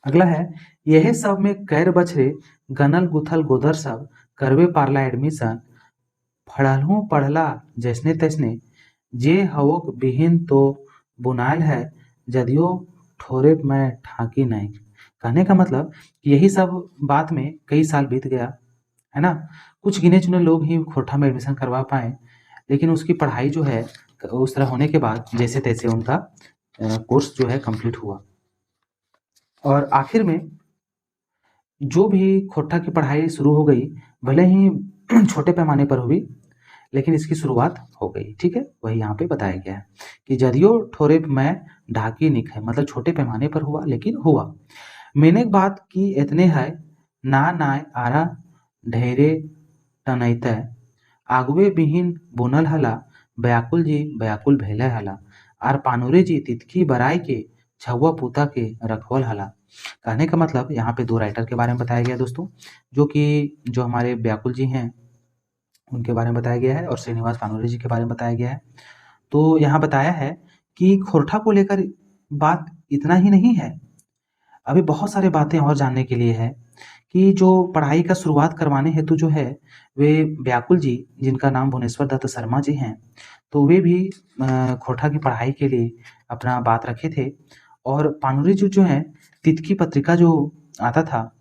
अगला है, यही सब में कैर बछरे गनल गुथल गोदर सब करवे पारला एडमिशन, पढ़लहूँ पढ़ला जैसने तैसने, जे हवोक बिहीन तो बुनायल है, जदियो ठोरे मैं ठाकी नहीं। कहने का मतलब यही सब बात में कई साल बीत गया, है ना? कुछ गिने-चुने लोग ही खोरठा में एडमिशन करवा पाए, लेकिन उसकी पढ़ाई जो है उस तरह होने के बाद जैसे-तैसे उनका कोर्स जो है कंप्लीट हुआ। और आखिर में जो भी खोरठा की पढ़ाई शुरू हो गई, भले ही छोटे पैमाने पर हुई, लेकिन इसकी शुरुआत हो गई, ठीक है? वही यहाँ पे बताया गया है कि जदियो ठोरे मैं ढाकी निक है, मतलब छोटे पैमाने पर हुआ, लेकिन हुआ। मेने बात की इतने है, ना नाय आरा ढेरे टनैतै, आगुए बिहीन बुनल हला, व्याकुल जी व्याकुल भेले हला, आर पानुरे जी तितकी बराई के छौवा पूता के रखवल हला। कहने का मतलब यहाँ पे 2 राइटर के बारे में बताया गया है दोस्तों, जो कि जो हमारे व्याकुल जी हैं, उनके बारे में बताया गया है और श्रीनिवास पानुरे जी के बारे में बताया गया है। तो यहाँ बताया है कि खोरठा को लेकर बात इतना ही नहीं है, अभी बहुत सारी बातें और जानने के लिए है कि जो पढ़ाई का शुरुआत करवाने हेतु जो है, वे व्याकुल जी, जिनका नाम भुवनेश्वर दत्त शर्मा जी हैं, तो वे भी खोरठा की पढ़ाई के लिए अपना बात रखे थे और पानुरी जी जो हैं, तितकी पत्रिका जो आता था,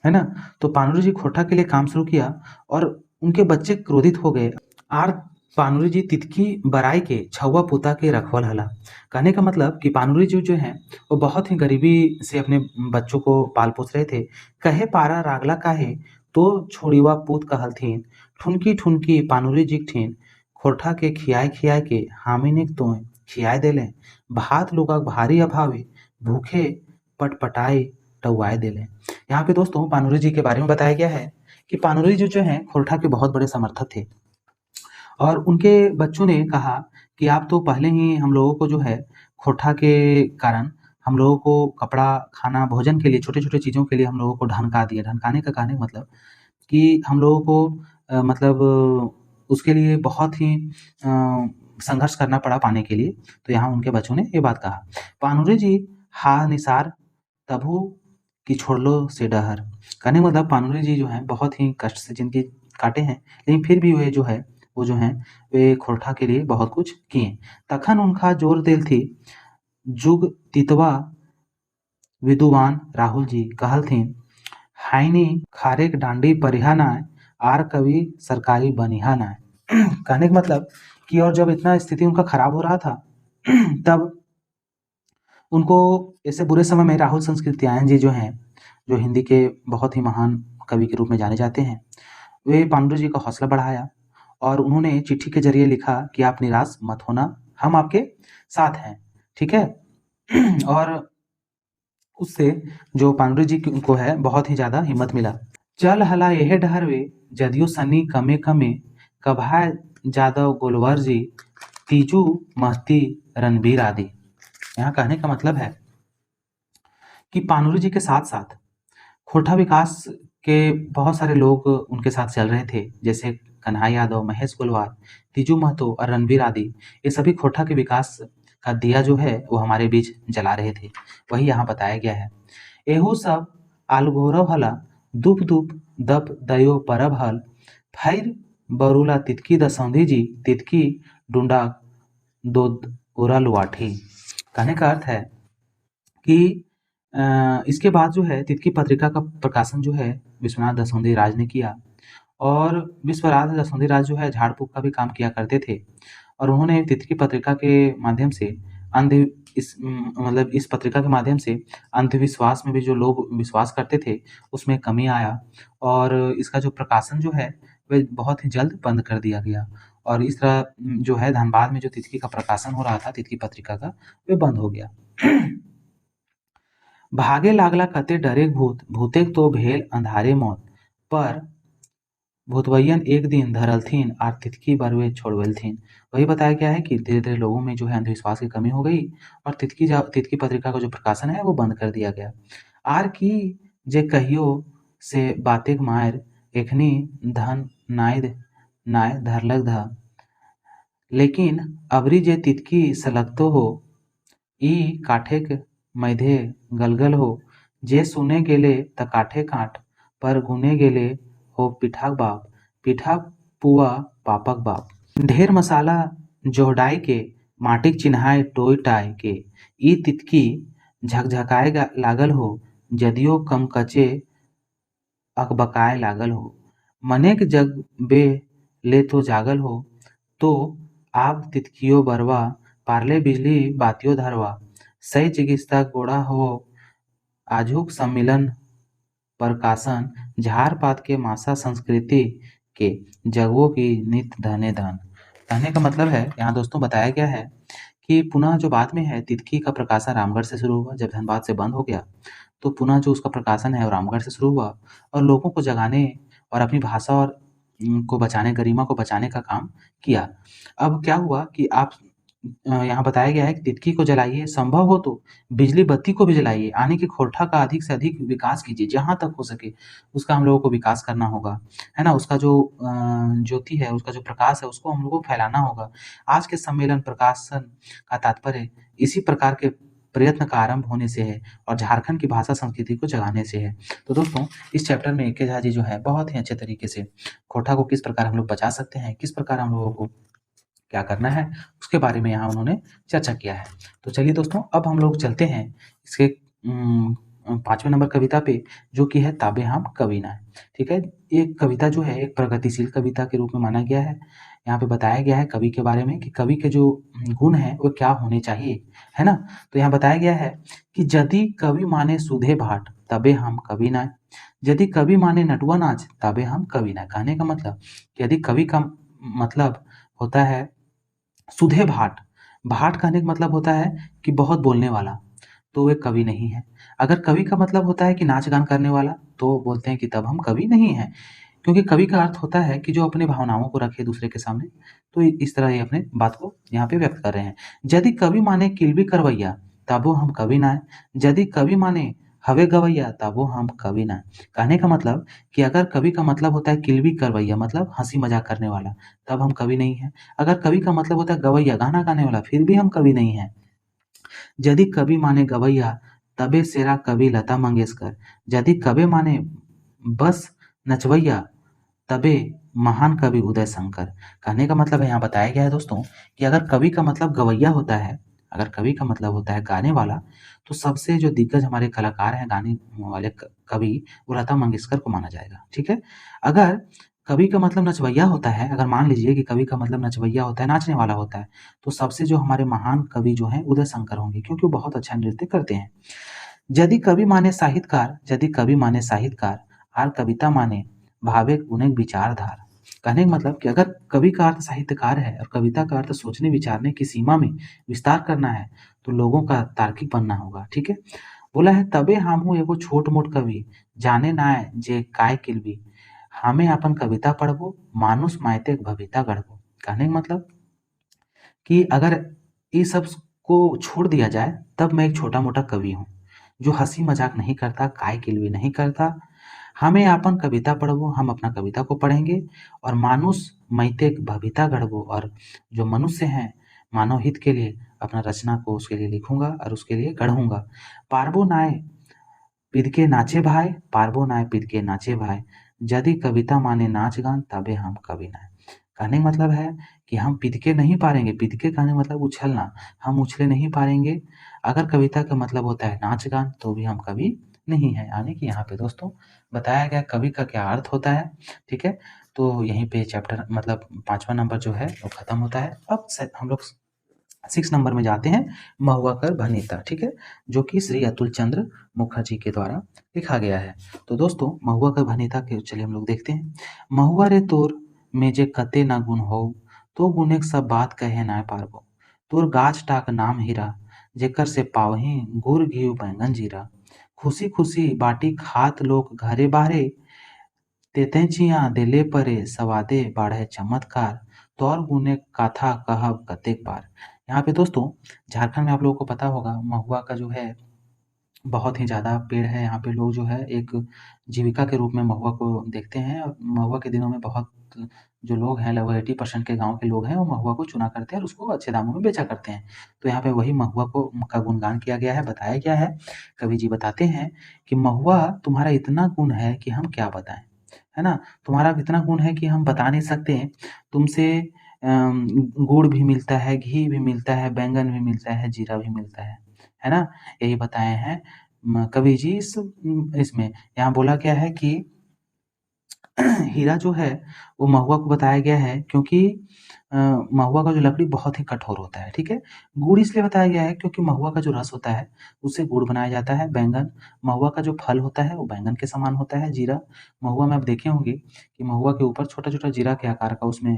है ना? तो पानुरी जी खोरठा के लिए काम शुरू किया और उनके बच्चे क्रोधित हो गए। आर पानुरी जी तितकी बराई के छौवा पूता के रखवल हला। कहने का मतलब कि पानुरी जी जो हैं, वो बहुत ही गरीबी से अपने बच्चों को पाल-पोस रहे थे। कहे पारा रागला काहे, तो छोड़िवा पूत कहलथिन, ठुनकी ठुनकी पानुरी जी ठिन, खोरठा के खियाए-खियाए के हामिनिक तोय खियाए देलें, भात लोगा भारी अभावे, भूखे पटपटाए टउआए देलें। यहाँ पे दोस्तों पानुरी जी के बारे में बताया गया है कि पानुरी जी जो हैं खोरठा के बहुत बड़े समर्थक थे और उनके बच्चों ने कहा कि आप तो पहले ही हम लोगों को जो है खोरठा के कारण हम लोगों को कपड़ा, खाना, भोजन के लिए छोटे-छोटे चीज़ों के लिए हम लोगों को ढनका दिए। ढनकाने का कहने का मतलब कि हम लोगों को मतलब उसके लिए बहुत ही संघर्ष करना पड़ा पाने के लिए। तो यहाँ उनके बच्चों ने ये बात कहा। पानुरी जी हा निसार तभु कि छोड़लो से डहर। कहने का मतलब पानुरी जी जो हैं बहुत ही कष्ट से ज़िंदगी काटे हैं, लेकिन फिर भी वे जो है वो जो हैं वे खोरठा के लिए बहुत कुछ किए। तखन उनका जोर देल थी जुग तितवा विद्वान राहुल जी कहलथिन हाइनी खारेक डांडी परिहा नाय आर कवि सरकारी बनिहा नाय। कहने का मतलब कि और जब इतना स्थिति उनका खराब हो रहा था तब उनको ऐसे बुरे समय में राहुल संस्कृत्यायन जी जो हैं, जो हिंदी के बहुत ही महान कवि के रूप में जाने जाते हैं, वे पांडु जी का हौसला बढ़ाया और उन्होंने चिट्ठी के ज़रिए लिखा कि आप निराश मत होना, हम आपके साथ हैं, ठीक है? और उससे जो पांडु जी को है बहुत ही ज़्यादा हिम्मत मिला। चल हला यह डहरवे जदियो सन्नी कमे कमे कभा जादव गोलवर जी तीजू महती रणबीर आदि। यहाँ कहने का मतलब है कि पानुरी जी के साथ-साथ खोरठा विकास के बहुत सारे लोग उनके साथ चल रहे थे, जैसे कन्हा यादव, महेश गोलवार, तीजू महतो और रणबीर आदि। ये सभी खोरठा के विकास का दिया जो है वो हमारे बीच जला रहे थे, वही यहाँ बताया गया है। एहू सब आलघोरव हला दुप दुप दप दयो परब हल फैर बरुला तितकी दसौंधी जी तितकी डूंडा दोद उरा लुआठी। कहने का अर्थ है कि इसके बाद जो है तितकी पत्रिका का प्रकाशन जो है विश्वनाथ दसौंधी राज ने किया और विश्वनाथ दसौंधी राज जो है झाड़-फूँक का भी काम किया करते थे और उन्होंने तितकी पत्रिका के माध्यम से मतलब इस पत्रिका के माध्यम से अंधविश्वास में भी जो लोग विश्वास करते थे, उसमें कमी आया और इसका जो प्रकाशन जो है, वह बहुत ही जल्द बंद कर दिया गया और इस तरह जो है धनबाद में जो तितकी का प्रकाशन हो रहा था, तितकी पत्रिका का, वह बंद हो गया। भागे लागला कते डरेक भूत, भूतेक तो भेल अंधारे मौत, पर भूतवैयन एक दिन धरलथिन आर तितकी बरवे छोड़वेलथिन। वही बताया गया है कि धीरे-धीरे लोगों में जो है अंधविश्वास की कमी हो गई और तितकी पत्रिका का जो प्रकाशन है वो बंद कर दिया गया। आर की जे कहियो से बातेक मायर एखनी धन नाय धरलक धा, लेकिन अबरी जे तितकी सलगतो हो ई काठेक मैधे गलगल हो, जे सुने गेले त काठे काठ, पर गुने गेले हो पिठाक बाप, पिठाक पुआ पापक बाप। ढेर मसाला जोहडाई के माटिक चिन्हाय टोय टाय के ई तितकी झकझकाए लागल हो, जदियो कमकचे अकबकाए लागल हो। मनेक जग बे ले तो जागल हो, तो आब तितकियो बरवा पारले बिजली बातियो धरवा। सही चिकित्सा गोड़ा हो आजुक सम्मिलन प्रकाशन झार पात के मासा संस्कृति के जगवों की नित धने धन। कहने का मतलब है यहाँ दोस्तों बताया गया है कि पुनः जो बाद में है तितकी का प्रकाशन रामगढ़ से शुरू हुआ, जब धनबाद से बंद हो गया तो पुनः जो उसका प्रकाशन है वो रामगढ़ से शुरू हुआ और लोगों को जगाने और अपनी भाषा और को बचाने, गरिमा को बचाने का काम किया। अब क्या हुआ कि आप यहाँ बताया गया है कि तितकी को जलाइए, संभव हो तो बिजली बत्ती को भी जलाइए, यानी कि खोरठा का अधिक से अधिक विकास कीजिए, जहाँ तक हो सके उसका हम लोगों को विकास करना होगा, है ना? उसका जो ज्योति है, उसका जो प्रकाश है, उसको हम लोगों को फैलाना होगा। आज के सम्मेलन प्रकाशन का तात्पर्य इसी प्रकार के प्रयत्न का आरंभ होने से है और झारखंड की भाषा संस्कृति को जगाने से है। तो दोस्तों, इस चैप्टर में ए.के. झा जी जो है बहुत ही अच्छे तरीके से खोरठा को किस प्रकार हम लोग बचा सकते हैं, किस प्रकार हम लोगों को क्या करना है, उसके बारे में यहाँ उन्होंने चर्चा किया है। तो चलिए दोस्तों, अब हम लोग चलते हैं इसके 5वें नंबर कविता पे, जो कि है ताबे हम कवि ना। ठीक है? ये कविता जो है एक प्रगतिशील कविता के रूप में माना गया है। यहाँ पे बताया गया है कवि के बारे में कि कवि के जो गुण हैं वो क्या होने चाहिए, है ना? तो यहाँ बताया गया है कि यदि कवि माने सुधे भाट तबे हम कवि नाय, यदि कवि माने नटुआ नाच तबे हम कवि नाय। कहने का मतलब कि यदि कवि का मतलब होता है सुधे भाट, भाट कहने का मतलब होता है कि बहुत बोलने वाला, तो वे कवि नहीं है। अगर कवि का मतलब होता है कि नाच गान करने वाला, तो बोलते हैं कि तब हम कवि नहीं हैं, क्योंकि कवि का अर्थ होता है कि जो अपने भावनाओं को रखे दूसरे के सामने। तो इस तरह ये अपने बात को यहाँ पे व्यक्त कर रहे हैं। यदि कवि माने किलबी करवैया तबो हम कवि ना है, यदि कवि माने हवे गवैया तबो हम कवि ना है। कहने का मतलब कि अगर कवि का मतलब होता है किलबी करवैया मतलब हंसी मजाक करने वाला, तब हम कवि नहीं है। अगर कवि का मतलब होता है गवैया गाना गाने वाला, फिर भी हम कवि नहीं है। यदि कवि माने गवैया तबे सेरा कवि लता मंगेशकर, यदि कवि माने बस नचवैया तबे महान कवि उदय शंकर। कहने का मतलब है, यहाँ बताया गया है दोस्तों कि अगर कवि का मतलब गवैया होता है, अगर कवि का मतलब होता है गाने वाला, तो सबसे जो दिग्गज हमारे कलाकार हैं गाने वाले कवि, वो लता मंगेशकर को माना जाएगा। ठीक है। अगर कवि का मतलब नचवैया होता है, अगर मान लीजिए कि कवि का मतलब नचवैया होता है, नाचने वाला होता है, तो सबसे जो हमारे महान कवि जो हैं उदय शंकर होंगे, क्योंकि वो बहुत अच्छा नृत्य करते हैं। यदि कवि माने साहित्यकार, यदि कवि माने साहित्यकार, आर कविता माने भावे गुणे विचारधार। कहने का मतलब कि अगर कवि का अर्थ साहित्यकार है और कविता का अर्थ सोचने विचारने की सीमा में विस्तार करना है, तो लोगों का तार्किक बनना होगा। ठीक है। बोला है तबे हमहू एगो छोट मोट कवि, जाने नाय जे काय किलबी, हमें अपन कविता पढ़बो, मानुष मायते भविता गढ़बो। कहने का मतलब कि अगर ये सब को छोड़ दिया जाए, तब मैं एक छोटा-मोटा कवि हूँ, जो हँसी मज़ाक नहीं करता, काय-किलवी नहीं करता। हमें आपन कविता पढ़बो, हम अपना कविता को पढ़ेंगे और मानुष मैते भविता गढ़बो, और जो मनुष्य हैं, मानव हित के लिए अपना रचना को उसके लिए लिखूँगा और उसके लिए गढ़ूँगा। पारबो नाय पीदके नाचे भाई, पारबो नाय पीदके नाचे भाई, यदि कविता माने नाच गान तबे हम कवि नाय। कहने का मतलब है कि हम पीदके नहीं पारेंगे, पीदके कहने का मतलब उछलना, हम उछले नहीं पारेंगे। अगर कविता का मतलब होता है नाच गान, तो भी हम कवि नहीं हैं। यानी कि यहाँ पे दोस्तों बताया गया कवि का क्या अर्थ होता है। ठीक है। तो यहीं पे चैप्टर मतलब 5वां नंबर जो है वो खत्म होता है। अब हम लोग 6 नंबर में जाते हैं, महुआ कर भनीता। ठीक है। जो कि श्री अतुल चंद्र मुखर्जी के द्वारा लिखा गया है। तो दोस्तों महुआ कर भनीता के चलिए हम लोग देखते हैं। महुआ रे तोर में जे कते ना गुण हो, तो गुने सब बात कहे ना पारबो, तोर गाछ टाक नाम हीरा, जेकर से पावही गुड़ घी बैंगन जीरा, खुशी खुशी बाटी खात लोग घरे बाहरे, तेतेचिया देले परे सवादे बाढ़े चमत्कार, तौर गुने काथा कहब कतेक बार। यहाँ पे दोस्तों झारखंड में आप लोगों को पता होगा महुआ का जो है बहुत ही ज़्यादा पेड़ है। यहाँ पे लोग जो है एक जीविका के रूप में महुआ को देखते हैं, और महुआ के दिनों में बहुत जो लोग हैं लगभग 80% के गाँव के लोग हैं वो महुआ को चुना करते हैं और उसको अच्छे दामों में बेचा करते हैं। तो यहाँ पे वही महुआ को का गुणगान किया गया है, बताया गया है। कवि जी बताते हैं कि महुआ तुम्हारा इतना गुण है कि हम क्या बताएँ, है ना? तुम्हारा इतना गुण है कि हम बता नहीं सकते। तुमसे गुड़ भी मिलता है, घी भी मिलता है, बैंगन भी मिलता है, जीरा भी मिलता है ना? यही बताए हैं कवि जी इसमें। यहाँ बोला गया है कि हीरा जो है वो महुआ को बताया गया है, क्योंकि महुआ का जो लकड़ी बहुत ही कठोर होता है। ठीक है। गुड़ इसलिए बताया गया है क्योंकि महुआ का जो रस होता है उससे गुड़ बनाया जाता है। बैंगन, महुआ का जो फल होता है वो बैंगन के समान होता है। जीरा, महुआ में आप देखे होंगे कि महुआ के ऊपर छोटा-छोटा जीरा के आकार का उसमें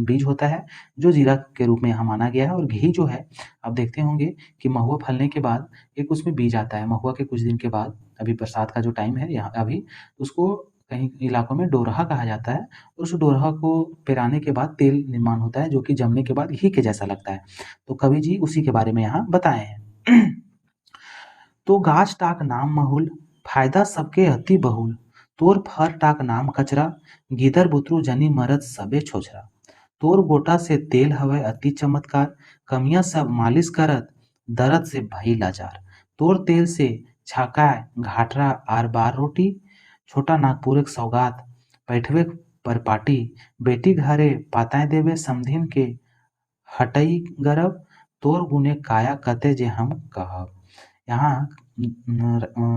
बीज होता है, जो जीरा के रूप में यहाँ माना गया है। और घी जो है आप देखते होंगे कि महुआ फलने के बाद एक उसमें बीज आता है। महुआ के कुछ दिन के बाद, अभी बरसात का जो टाइम है यहाँ अभी, उसको कहीं इलाकों में डोरहा कहा जाता है। उस डोरहा को पेराने के बाद तेल निर्माण होता है, जो कि जमने के बाद घी के जैसा लगता है। तो कवि जी उसी के बारे में यहाँ बताए हैं। तो गाछ टाक नाम महुल, फायदा सबके अति बहुल, तोर फर टाक नाम कचरा, गीदर बुतरू जनी मरद सबे छोछरा, तोर गोटा से तेल हवै अति चमत्कार, कमियां सब मालिश करत, दर्द से भई लाचार, तोर तेल से छाकाय घाटरा आर बार रोटी, छोटा नागपुर एक सौगात, बैठवे पर पाटी, बेटी घरे पाताए देवे समधिन के, हटई गरब, तोर गुने काया कते जे हम कहब। यहाँ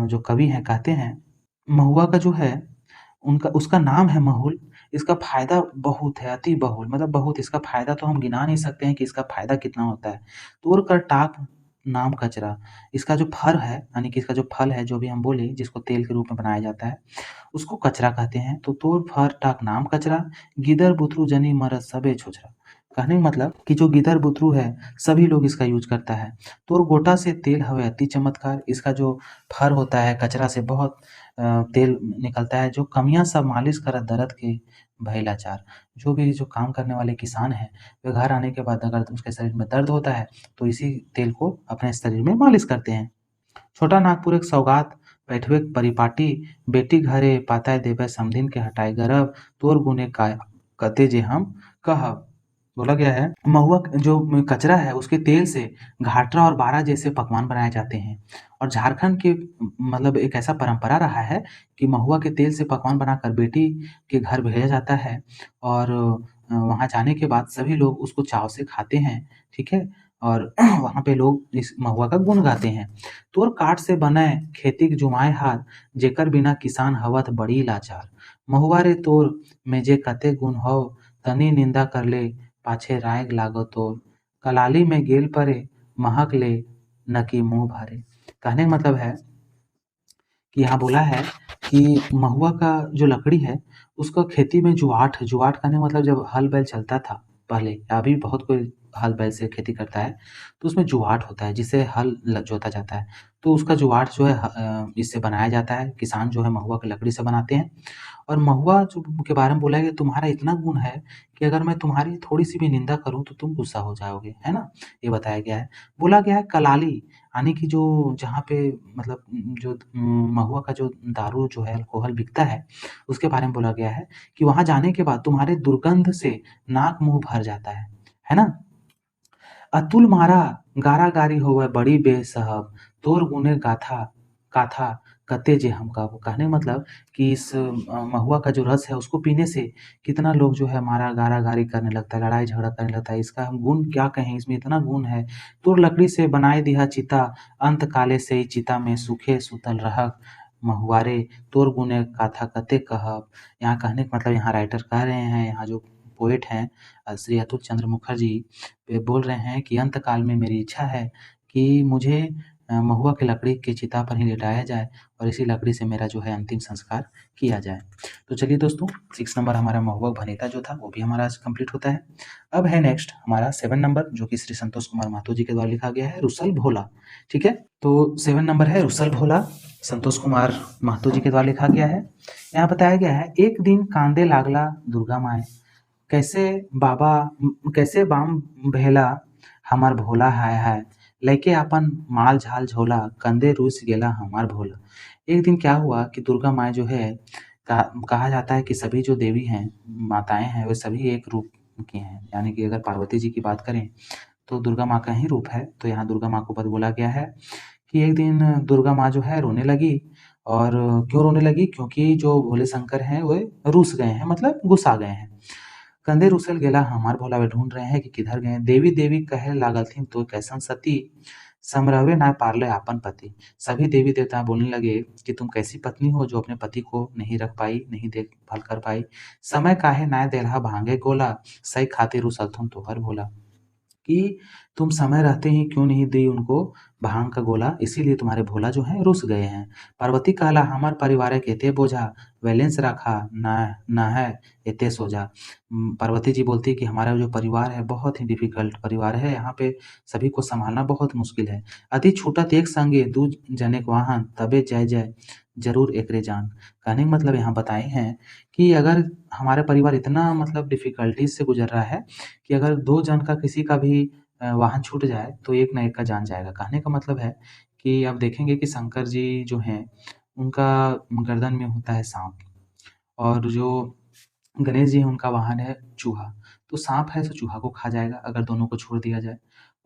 जो कवि हैं कहते हैं महुआ का जो है उनका उसका नाम है महुल। इसका फ़ायदा बहुत है, अति बहुल मतलब बहुत, इसका फ़ायदा तो हम गिना नहीं सकते हैं कि इसका फ़ायदा कितना होता है। तोड़ कर टाक नाम कचरा, इसका जो फर है यानी कि इसका जो फल है जो भी हम बोले जिसको तेल के रूप में बनाया जाता है, उसको कचरा कहते हैं। तो तोड़ फर टाक नाम कचरा, गिदर बुतरू जनी मरद सबे छोचरा। कहने का मतलब कि जो गिदर बुतरू है सभी लोग इसका यूज करता है। तोर गोटा से तेल हवे अति चमत्कार, इसका जो फर होता है कचरा से बहुत तेल निकलता है, जो कमियां सब मालिश करत दर्द के भय लाचार। जो भी जो काम करने वाले किसान हैं वे घर आने के बाद अगर उसके शरीर में दर्द होता है तो इसी तेल को अपने शरीर में मालिश करते हैं। छोटा नागपुर एक सौगात बैठवे परिपाटी, बेटी घरे पाताय देवै समधिन के हटाए गर्भ, तोर गुने का कते जे हम कहब। बोला गया है महुआ जो कचरा है उसके तेल से घाटरा और बारा जैसे पकवान बनाए जाते हैं। और झारखंड के मतलब एक ऐसा परंपरा रहा है कि महुआ के तेल से पकवान बनाकर बेटी के घर भेजा जाता है और वहाँ जाने के बाद सभी लोग उसको चाव से खाते हैं, ठीक है। और वहाँ पे लोग इस महुआ का गुण गाते हैं। तोर काठ से बने खेती के जुमाए हाथ, जेकर बिना किसान हवत बड़ी लाचार। महुआ रे तोर में जे कते गुण हव, तनी निंदा कर ले पाछे राग लागो तोर, कलाली में गेल परे महक ले नकी मुंह भरे। कहने का मतलब है कि यहाँ बोला है कि महुआ का जो लकड़ी है उसका खेती में जुआट, जुआट कहने का मतलब जब हल बैल चलता था पहले, अभी बहुत कोई हल बैल से खेती करता है तो उसमें जुआट होता है जिससे हल जोता जाता है। तो उसका जुआट जो है इससे बनाया जाता है, किसान जो है महुआ की लकड़ी से बनाते हैं। और महुआ जो के बारे में बोला है कि तुम्हारा इतना गुण है कि अगर मैं तुम्हारी थोड़ी सी भी निंदा करूं तो तुम गुस्सा हो जाओगे, है ना। ये बताया गया है। बोला गया है कलाली, यानी कि जो जहाँ पे मतलब जो महुआ का जो दारू जो है अल्कोहल बिकता है उसके बारे में बोला गया है कि वहां जाने के बाद तुम्हारे दुर्गंध से नाक मुंह भर जाता है ना। अतुल मारा गारा-गारी होवै बड़ी बेसाहब, तोर गुने गाथा गाथा कते जे हम गावो। कहने का मतलब कि इस महुआ का जो रस है उसको पीने से कितना लोग जो है मारा गारा-गारी करने लगता है, लड़ाई झगड़ा करने लगता है। इसका हम गुण क्या कहें, इसमें इतना गुण है। तोर लकड़ी से बनाए दिहा चिता, अंत काले से ही चिता में सूखे सुतल रहक महुआरे, तोर गुने गाथा कते कहब। यहाँ कहने का मतलब यहाँ राइटर कह रहे हैं, यहाँ जो पोएट हैं श्री अतुल चंद्र मुखर्जी वे बोल रहे हैं कि अंत काल में मेरी इच्छा है कि मुझे महुआ की लकड़ी की चिता पर ही लिटाया जाए और इसी लकड़ी से मेरा जो है अंतिम संस्कार किया जाए। तो चलिए दोस्तों 6 नंबर हमारा महुआ भनीता जो था वो भी हमारा आज कंप्लीट होता है। अब है नेक्स्ट हमारा 7 नंबर जो कि श्री संतोष कुमार महतो जी के द्वारा लिखा गया है रुसल भोला, ठीक है। तो 7 नंबर है रुसल भोला, संतोष कुमार महतो जी के द्वारा लिखा गया है। यहाँ बताया गया है एक दिन कांदे लागला दुर्गा माए, कैसे कैसे बाम भेला हमार भोला हाय हाय, लइके अपन माल झाल झोला कंधे रूस गेला हमार भोला। एक दिन क्या हुआ कि दुर्गा माँ जो है कहा जाता है कि सभी जो देवी हैं माताएं हैं वे सभी एक रूप की हैं, यानी कि अगर पार्वती जी की बात करें तो दुर्गा माँ का ही रूप है। तो यहाँ दुर्गा माँ को पद बोला गया है कि एक दिन दुर्गा माँ जो है रोने लगी। और क्यों रोने लगी, क्योंकि जो भोले शंकर हैं वे रूस गए हैं, मतलब गुस्सा गए हैं। कंधे रुसल गेला हमार भोला, वे ढूंढ रहे हैं कि किधर गए। देवी देवी कहे लागल थी तो कैसन सती, समरवे ना पारले आपन पति। सभी देवी देवता बोलने लगे कि तुम कैसी पत्नी हो जो अपने पति को नहीं रख पाई, नहीं देखभाल कर पाई। समय काहे ना देलहा भांगे गोला, सही खातिर रुसल तुम तोहर भोला। कि तुम समय रहते ही क्यों नहीं दी उनको भांग का गोला, इसीलिए तुम्हारे भोला जो है रुस गए हैं। पार्वती कहला हमार परिवार के एते बोझा, बैलेंस रखा ना ना है एते सोजा। पार्वती जी बोलती है कि हमारा जो परिवार है बहुत ही डिफिकल्ट परिवार है, यहाँ पे सभी को संभालना बहुत मुश्किल है। अति छूटत एक संगे दू जने के वाहन, तबे जय जय जरूर एकरे जान। कहने का मतलब यहाँ बताए हैं कि अगर हमारा परिवार इतना मतलब डिफिकल्टीज से गुजर रहा है कि अगर 2 जन का किसी का भी वाहन छूट जाए तो एक ना एक का जान जाएगा। कहने का मतलब है कि आप देखेंगे कि शंकर जी जो हैं उनका गर्दन में होता है साँप और जो गणेश जी हैं उनका वाहन है चूहा। तो साँप है तो चूहा को खा जाएगा अगर दोनों को छोड़ दिया जाए।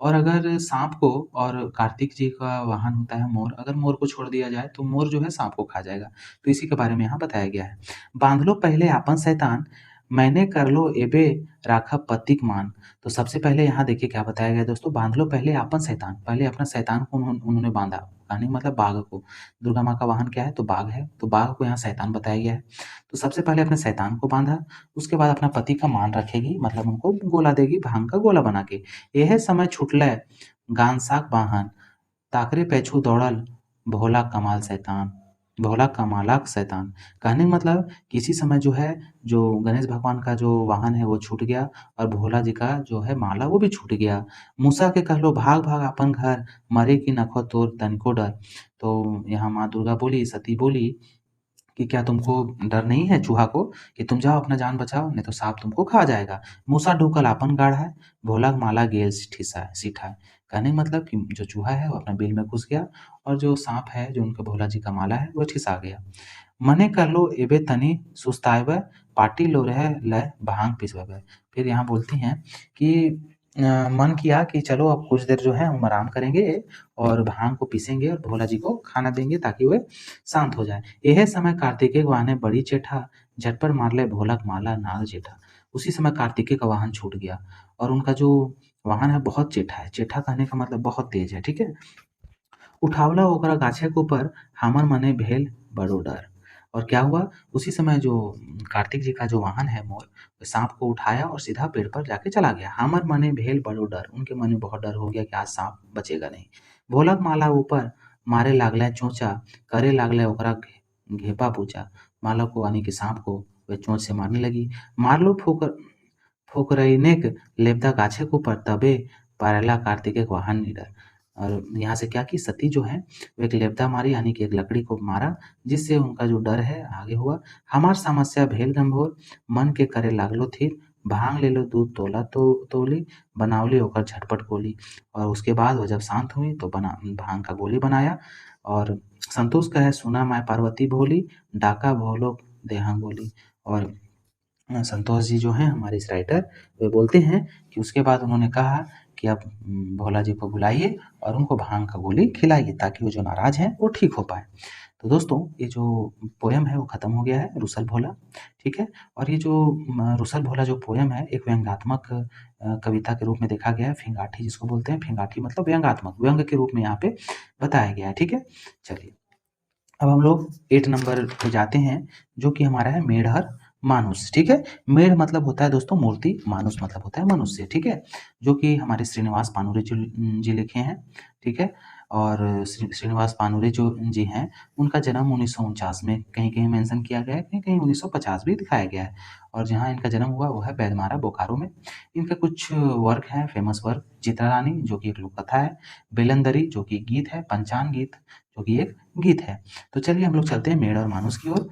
और अगर साँप को, और कार्तिक जी का वाहन होता है मोर, अगर मोर को छोड़ दिया जाए तो मोर जो है साँप को खा जाएगा। तो इसी के बारे में यहाँ बताया गया है। बाँध लो पहले आपन शैतान, मैंने कर लो एबे राखब पतिक मान। तो सबसे पहले यहाँ देखिए क्या बताया गया है दोस्तों, बाँध लो पहले आपन शैतान, पहले अपना शैतान को उन्होंने बाँधा। कहने का मतलब बाघ को। दुर्गा माँ का वाहन क्या है तो बाघ है, तो बाघ को यहाँ शैतान बताया गया है। तो सबसे पहले अपने शैतान को बाँधा, उसके बाद अपना पति का मान रखेगी, मतलब उनको गोला देगी भांग का गोला बना के। एहे समय छुटलै गानसाक बाहन, ताकरे पैछू दौड़ल भोला कमाल शैतान। भोला कमाला शैतान। कहने का मतलब किसी समय जो है, जो गणेश भगवान का जो वाहन है वो छूट गया और भोला जी का जो है माला वो भी छूट गया। मूसा के कह लो भाग भाग अपन घर, मरे की नखो तोर तनिको डर। तो यहाँ माँ दुर्गा बोली, सती बोली कि क्या तुमको डर नहीं है चूहा को, कि तुम जाओ अपना जान बचाओ, नहीं तो सांप तुमको खा जाएगा। मूसा ढुकल आपन गाढ़ है, भोला माला गेल ठिसा है सीठा है। कहने का मतलब कि जो चूहा है वो अपना बिल में घुस गया और जो सांप है जो उनका भोला जी का माला है वो ठिसा गया। मने कर लो एबे तनी सुस्ताएबे, पार्टी लो रहे लय भांग पिसवेबे। फिर यहाँ बोलती हैं कि मन किया कि चलो अब कुछ देर जो है हम आराम करेंगे और भांग को पीसेंगे और भोला जी को खाना देंगे ताकि वह शांत हो जाए। यह समय कार्तिकेय के वाहने बड़ी चेठा, झटपट मार ले भोलक माला नाल जेठा। उसी समय कार्तिकेय का वाहन छूट गया और उनका जो वाहन है बहुत चेठा है। चेठा कहने का मतलब बहुत तेज है, ठीक है। उठावला ओकरा गाछे के ऊपर, हमर मने भेल बड़ो डर। और क्या हुआ, उसी समय जो कार्तिक जी का जो वाहन है मोर, सांप को उठाया और सीधा पेड़ पर जाके चला गया। हमर मने भेल बड़ो डर, उनके मन में बहुत डर हो गया कि आज सांप बचेगा नहीं। भोलक माला ऊपर मारे लागले चोंचा, करे लागले ओकरा घेपा पूछा। माला को यानी कि सांप को वह चोंच से मारने लगी। मारलो ठोकर फोकरैनेक लेप्ता गाछे को ऊपर, तबे पारेला कार्तिकेय के वाहन निडर। और यहाँ से क्या की सती जो है वो एक लेप्ता मारी यानी कि एक लकड़ी को मारा, जिससे उनका जो डर है आगे हुआ। हमार समस्या भेल गंभोर, मन के करे लागलो थीर, भांग ले लो दूध तोला तो तोली, बनावली होकर झटपट गोली। और उसके बाद वो जब शांत हुई तो बना भांग का गोली बनाया और संतोष कहे सुना मैं पार्वती भोली, डाका भोलो देहा गोली। और संतोष जी जो हैं हमारे इस राइटर, वे बोलते हैं कि उसके बाद उन्होंने कहा कि आप भोला जी को बुलाइए और उनको भांग का गोली खिलाइए ताकि वो जो नाराज हैं वो ठीक हो पाए। तो दोस्तों ये जो पोयम है वो खत्म हो गया है, रुसल भोला, ठीक है। और ये जो रुसल भोला जो पोयम है एक व्यंग्यात्मक कविता के रूप में देखा गया है। फिंगाठी जिसको बोलते हैं, फिंगाठी मतलब व्यंग्यात्मक, व्यंग के रूप में यहाँ पे बताया गया है, ठीक है। चलिए अब हम लोग 8 नंबर पे जाते हैं जो कि हमारा है मेढर मानुष, ठीक है। मेढ़ मतलब होता है दोस्तों मूर्ति, मानुष मतलब होता है मनुष्य, ठीक है। जो कि हमारे श्रीनिवास पानुरे जी लिखे हैं, ठीक है। और श्रीनिवास पानुरे जो जी हैं उनका जन्म 1949 में कहीं कहीं मेंशन किया गया है, कहीं कहीं 1950 भी दिखाया गया है। और जहाँ इनका जन्म हुआ वो है बैदमारा बोकारो में। इनके कुछ वर्क हैं, फेमस वर्क, चित्रा रानी जो कि एक लोक कथा है, बेलंदरी जो कि गीत है, पंचांग गीत जो कि एक गीत है। तो चलिए हम लोग चलते हैं मेढ़ और मानुष की ओर।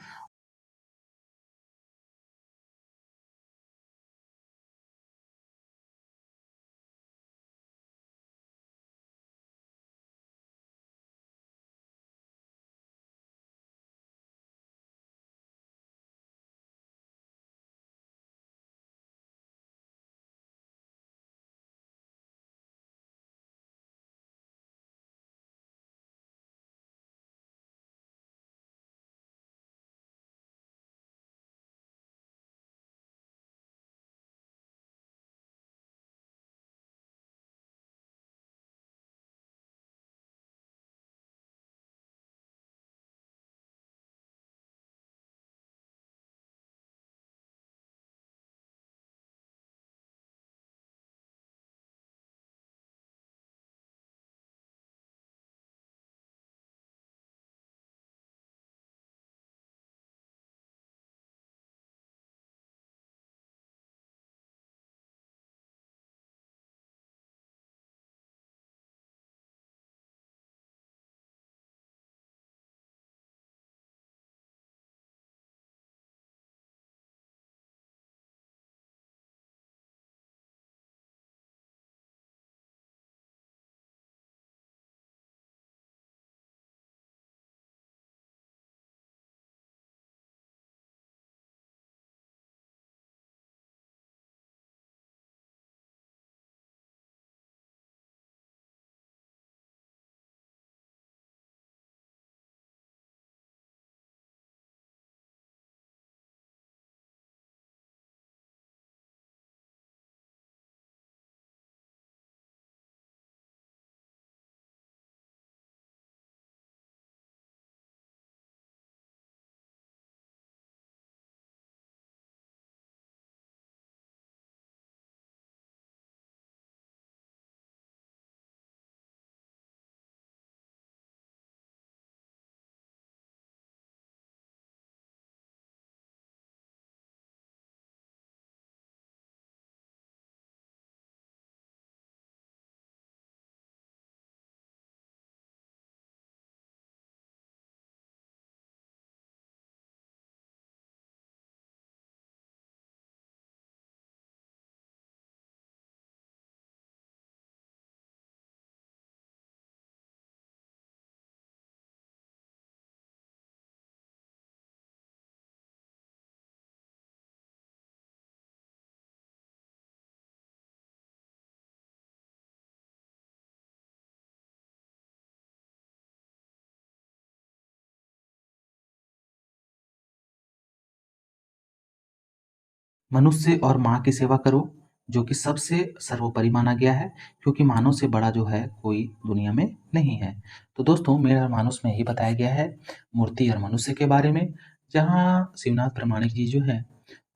मनुष्य और माँ की सेवा करो, जो कि सबसे सर्वोपरि माना गया है, क्योंकि मानव से बड़ा जो है कोई दुनिया में नहीं है। तो दोस्तों, मेरा और मानुष में यही बताया गया है मूर्ति और मनुष्य के बारे में, जहाँ शिवनाथ प्रामाणिक जी जो है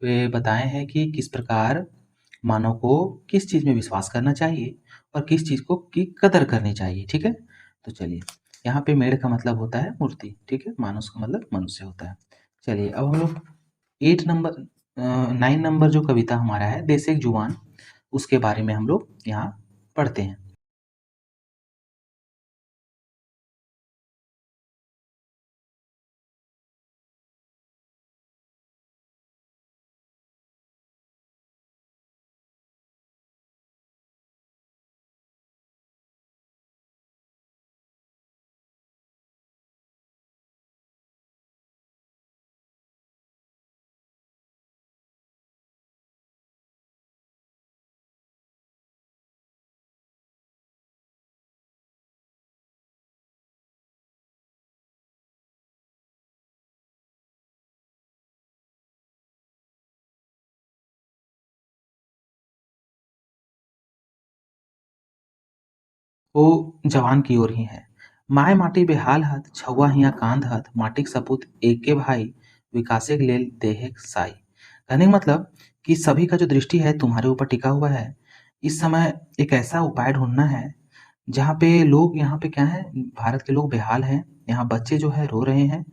वे बताए हैं कि किस प्रकार मानव को किस चीज़ में विश्वास करना चाहिए और किस चीज़ को की कदर करनी चाहिए। ठीक है, तो चलिए, यहाँ पे मेढ़ का मतलब होता है मूर्ति, ठीक है, मानुष का मतलब मनुष्य होता है। चलिए, अब हम लोग 8 नंबर 9 नंबर जो कविता हमारा है, देश एक जुबान, उसके बारे में हम लोग यहाँ पढ़ते हैं। वो जवान की ओर ही है। माय माटी बेहाल हत, छौवा हिया कांध हत, माटिक सपूत एके भाई, विकासेक लेल देहेक साई। कहने का मतलब कि सभी का जो दृष्टि है तुम्हारे ऊपर टिका हुआ है। इस समय एक ऐसा उपाय ढूंढना है जहाँ पे लोग, यहाँ पे क्या है, भारत के लोग बेहाल हैं, यहाँ बच्चे जो है रो रहे हैं।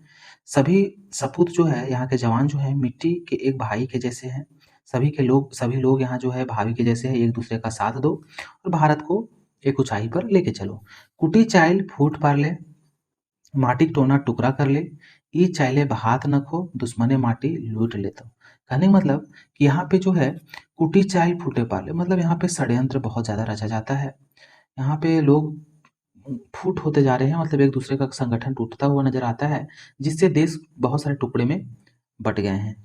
सभी सपूत जो है, यहाँ के जवान जो है मिट्टी के एक भाई के जैसे हैं। सभी लोग यहाँ जो है भाभी के जैसे हैं, एक दूसरे का साथ दो और भारत को एक ऊंचाई पर लेके चलो। कुटी चाइल फूट पार ले, माटी टोना टुकड़ा कर ले, ई चाइले हाथ न खो, दुश्मने माटी लूट लेतो। कहने का मतलब कि यहाँ पे जो है कुटी चाइल फूटे पाले, मतलब यहाँ पे षड्यंत्र बहुत ज़्यादा रचा जाता है। यहाँ पे लोग फूट होते जा रहे हैं, मतलब एक दूसरे का संगठन टूटता हुआ नजर आता है, जिससे देश बहुत सारे टुकड़े में बट गए हैं।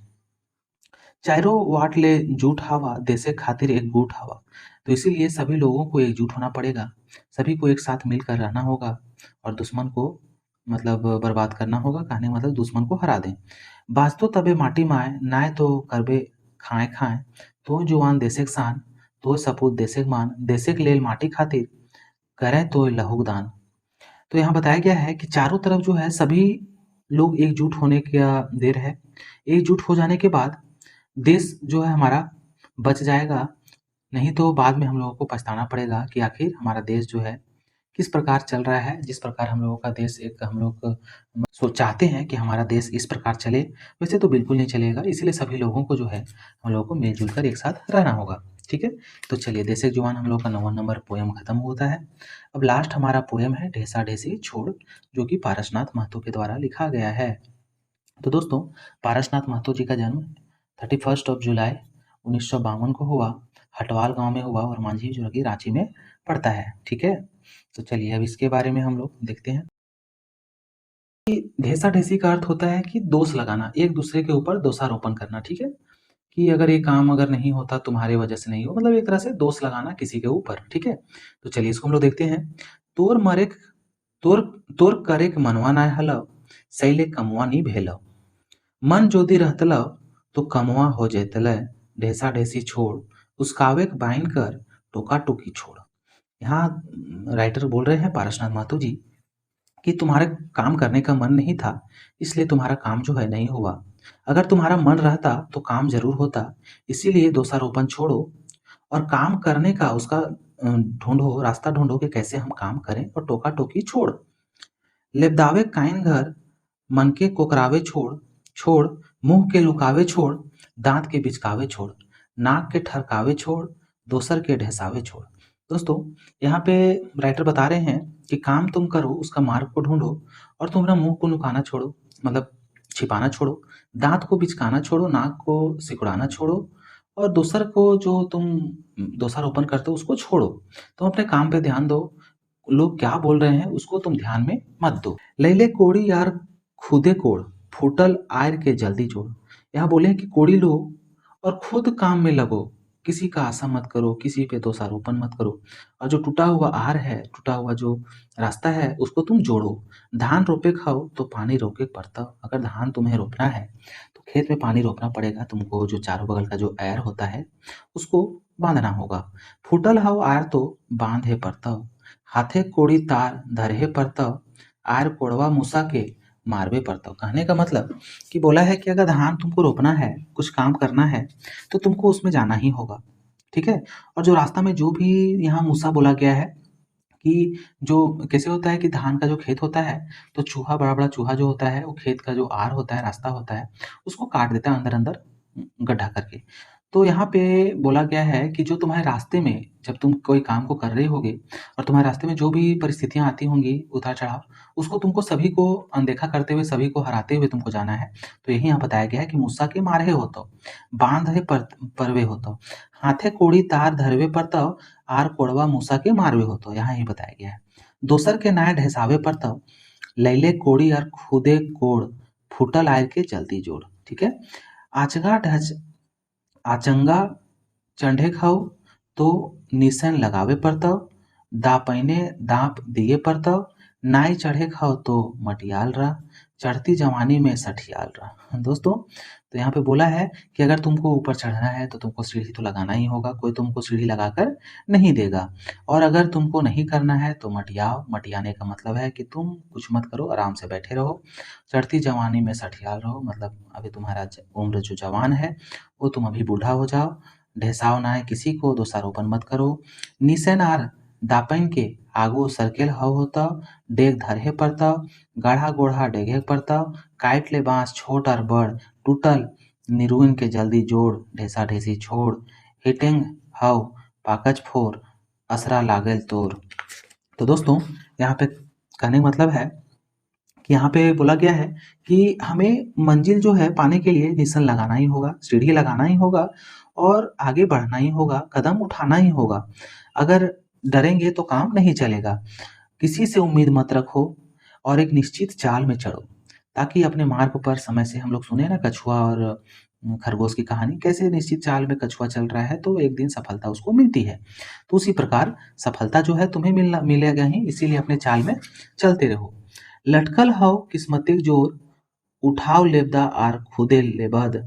चारों वाट ले जूट हवा, देशे खातिर एक गुट हवा। तो इसीलिए सभी लोगों को एकजुट होना पड़ेगा, सभी को एक साथ मिलकर रहना होगा और दुश्मन को मतलब बर्बाद करना होगा। कहने का मतलब दुश्मन को हरा दें। बास्तो तबे माटी माए, नाय तो करबे खाए खाए, तो जुआन देशेक शान, तो सपूत देशेक मान, देशेक लेल माटी खातिर करें तो लहूक दान। तो यहाँ बताया गया है कि चारों तरफ जो है सभी लोग एकजुट होने का देर है। एकजुट हो जाने के बाद देश जो है हमारा बच जाएगा, नहीं तो बाद में हम लोगों को पछताना पड़ेगा कि आखिर हमारा देश जो है किस प्रकार चल रहा है। जिस प्रकार हम लोगों का देश, एक हम लोग चाहते हैं कि हमारा देश इस प्रकार चले, वैसे तो बिल्कुल नहीं चलेगा। इसीलिए सभी लोगों को जो है हम लोगों को मिलजुल कर एक साथ रहना होगा। ठीक है, तो चलिए, देश एक जुबान हम लोग का 9वां नंबर पोयम खत्म होता है। अब लास्ट हमारा पोयम है ढेसा ढेसी छोड़, जो कि पारसनाथ महतो के द्वारा लिखा गया है। तो दोस्तों, पारसनाथ महतो जी का जन्म 31 जुलाई 1952 को हुआ, हटवाल गांव में हुआ और मांझी जो कि रांची में पड़ता है। ठीक है, तो चलिए अब इसके बारे में हम लोग देखते हैं। ढेसा ढेसी का अर्थ होता है कि दोष लगाना, एक दूसरे के ऊपर दोषारोपण करना। ठीक है, कि अगर ये काम अगर नहीं होता तुम्हारे वजह से नहीं हो, मतलब एक तरह से दोष लगाना किसी के ऊपर। ठीक है, तो चलिए इसको हम लोग देखते हैं। तोर मरे तोर तोर करे के मनवा ना हलव, सैले कमवा नहीं भेलव, मन जोदी रहतलव तो कमवा हो जेतल, ढेसा ढेसी छोड़, उसकावे के बाइन कर, टोका टोकी छोड़। यहाँ राइटर बोल रहे हैं पारसनाथ महतो जी कि तुम्हारे काम करने का मन नहीं था, इसलिए तुम्हारा काम जो है नहीं हुआ। अगर तुम्हारा मन रहता तो काम जरूर होता। इसीलिए दोषारोपण छोड़ो और काम करने का उसका ढूंढो, रास्ता ढूंढो कि कैसे हम काम करें, और टोका टोकी छोड़। लेबदावे काइन घर, मन के कोकरावे छोड़, छोड़ मुंह के लुकावे छोड़, दांत के बिचकावे छोड़, नाक के ठरकावे छोड़, दोसर के ढेसावे छोड़। दोस्तों, यहाँ पे राइटर बता रहे हैं कि काम तुम करो, उसका मार्ग को ढूंढो और तुम अपना मुंह को नुकाना छोड़ो, मतलब छिपाना छोड़ो, दांत को बिचकाना छोड़ो, नाक को सिकुड़ाना छोड़ो और दूसर को जो तुम दोषारोपण करते हो उसको छोड़ो। तुम अपने काम पे ध्यान दो, लोग क्या बोल रहे हैं उसको तुम ध्यान में मत दो। लैले कोड़ी यार खुदे कोड़, फूटल आयर के जल्दी जोड़। यहाँ बोले कि कोड़ी लो और खुद काम में लगो, किसी का आशा मत करो, किसी पे दोषारोपण मत करो और जो टूटा हुआ आहार है, टूटा हुआ जो रास्ता है उसको तुम जोड़ो। धान रोपे खाओ तो पानी रोके परताओ। अगर धान तुम्हें रोपना है तो खेत में पानी रोकना पड़ेगा तुमको, जो चारों बगल का जो ऐर होता है उसको बांधना होगा। फूटल हव आर तो बांधे परताओ, हाथे कोड़ी तार धरे परताओ, आर कोड़वा मूसा के मारवे परताओ। कहने का मतलब कि बोला है कि अगर धान तुमको रोपना है, कुछ काम करना है तो तुमको उसमें जाना ही होगा, ठीक है। और जो रास्ता में जो भी यहाँ मूसा बोला गया है कि जो कैसे होता है कि धान का जो खेत होता है तो चूहा, बड़ा बड़ा चूहा जो होता है वो खेत का जो आर होता है, रास्ता होता है, उसको काट देता है अंदर अंदर गड्ढा करके। तो यहाँ पे बोला गया है कि जो तुम्हारे रास्ते में जब तुम कोई काम को कर रहे होगे और तुम्हारे रास्ते में जो भी परिस्थितियां आती होंगी, उतार चढ़ाव, उसको तुमको सभी को अनदेखा करते हुए, सभी को हराते हुए तुमको जाना है। तो यही यहाँ बताया गया है कि मूसा के मारे होतो, बांधे परवे होतो, हाथे कोड़ी तार धरवे परतव, आर कोड़वा मूसा के मारवे होतो। यहाँ यही बताया गया है। दोसर के नाय ढेसावे परतव, लैले कोड़ी और खुदे कोड़, फूटल आयर के जल्दी जोड़। ठीक है। आचगा ढच आचंगा चंढे खाओ तो निशान लगावे परतव, दापैने दाप दिए परतव, नाई चढ़े खाओ तो मटियाल रहा, चढ़ती जवानी में सठियाल रहा। दोस्तों, तो यहाँ पे बोला है कि अगर तुमको ऊपर चढ़ना है तो तुमको सीढ़ी तो लगाना ही होगा, कोई तुमको सीढ़ी लगाकर नहीं देगा। और अगर तुमको नहीं करना है तो मटियाओ। मटियाने का मतलब है कि तुम कुछ मत करो, आराम से बैठे रहो। चढ़ती जवानी में सठियाल रहो, मतलब अभी तुम्हारा उम्र जो जवान है वो तुम अभी बूढ़ा हो जाओ। ढेसाओ नाय किसी को, दोषारोपण मत करो। निसेन आर दापैन के आगो सर्केल हव होतव, डेग धरहे परतव, गाढ़ा गोढ़ा डेगे परतव, काट ले बाँस छोट और बड़, टूटल निरुइन के जल्दी जोड़, ढेसा ढेसी छोड़, हिटेंग हव पाकच फोर, असरा लागल तोर। तो दोस्तों, यहाँ पे कहने का मतलब है कि यहाँ पे बोला गया है कि हमें मंजिल जो है पाने के लिए निशान लगाना ही होगा, सीढ़ी लगाना ही होगा और आगे बढ़ना ही होगा, कदम उठाना ही होगा। अगर डरेंगे तो काम नहीं चलेगा। किसी से उम्मीद मत रखो और एक निश्चित चाल में चढ़ो, ताकि अपने मार्ग पर समय से, हम लोग सुने ना कछुआ और खरगोश की कहानी, कैसे निश्चित चाल में कछुआ चल रहा है तो एक दिन सफलता उसको मिलती है। तो उसी प्रकार सफलता जो है तुम्हें मिलेगा ही, इसीलिए अपने चाल में चलते रहो। लटकल हव किस्मतिक जोर, उठाव लेबदा आर खुदे लेबद,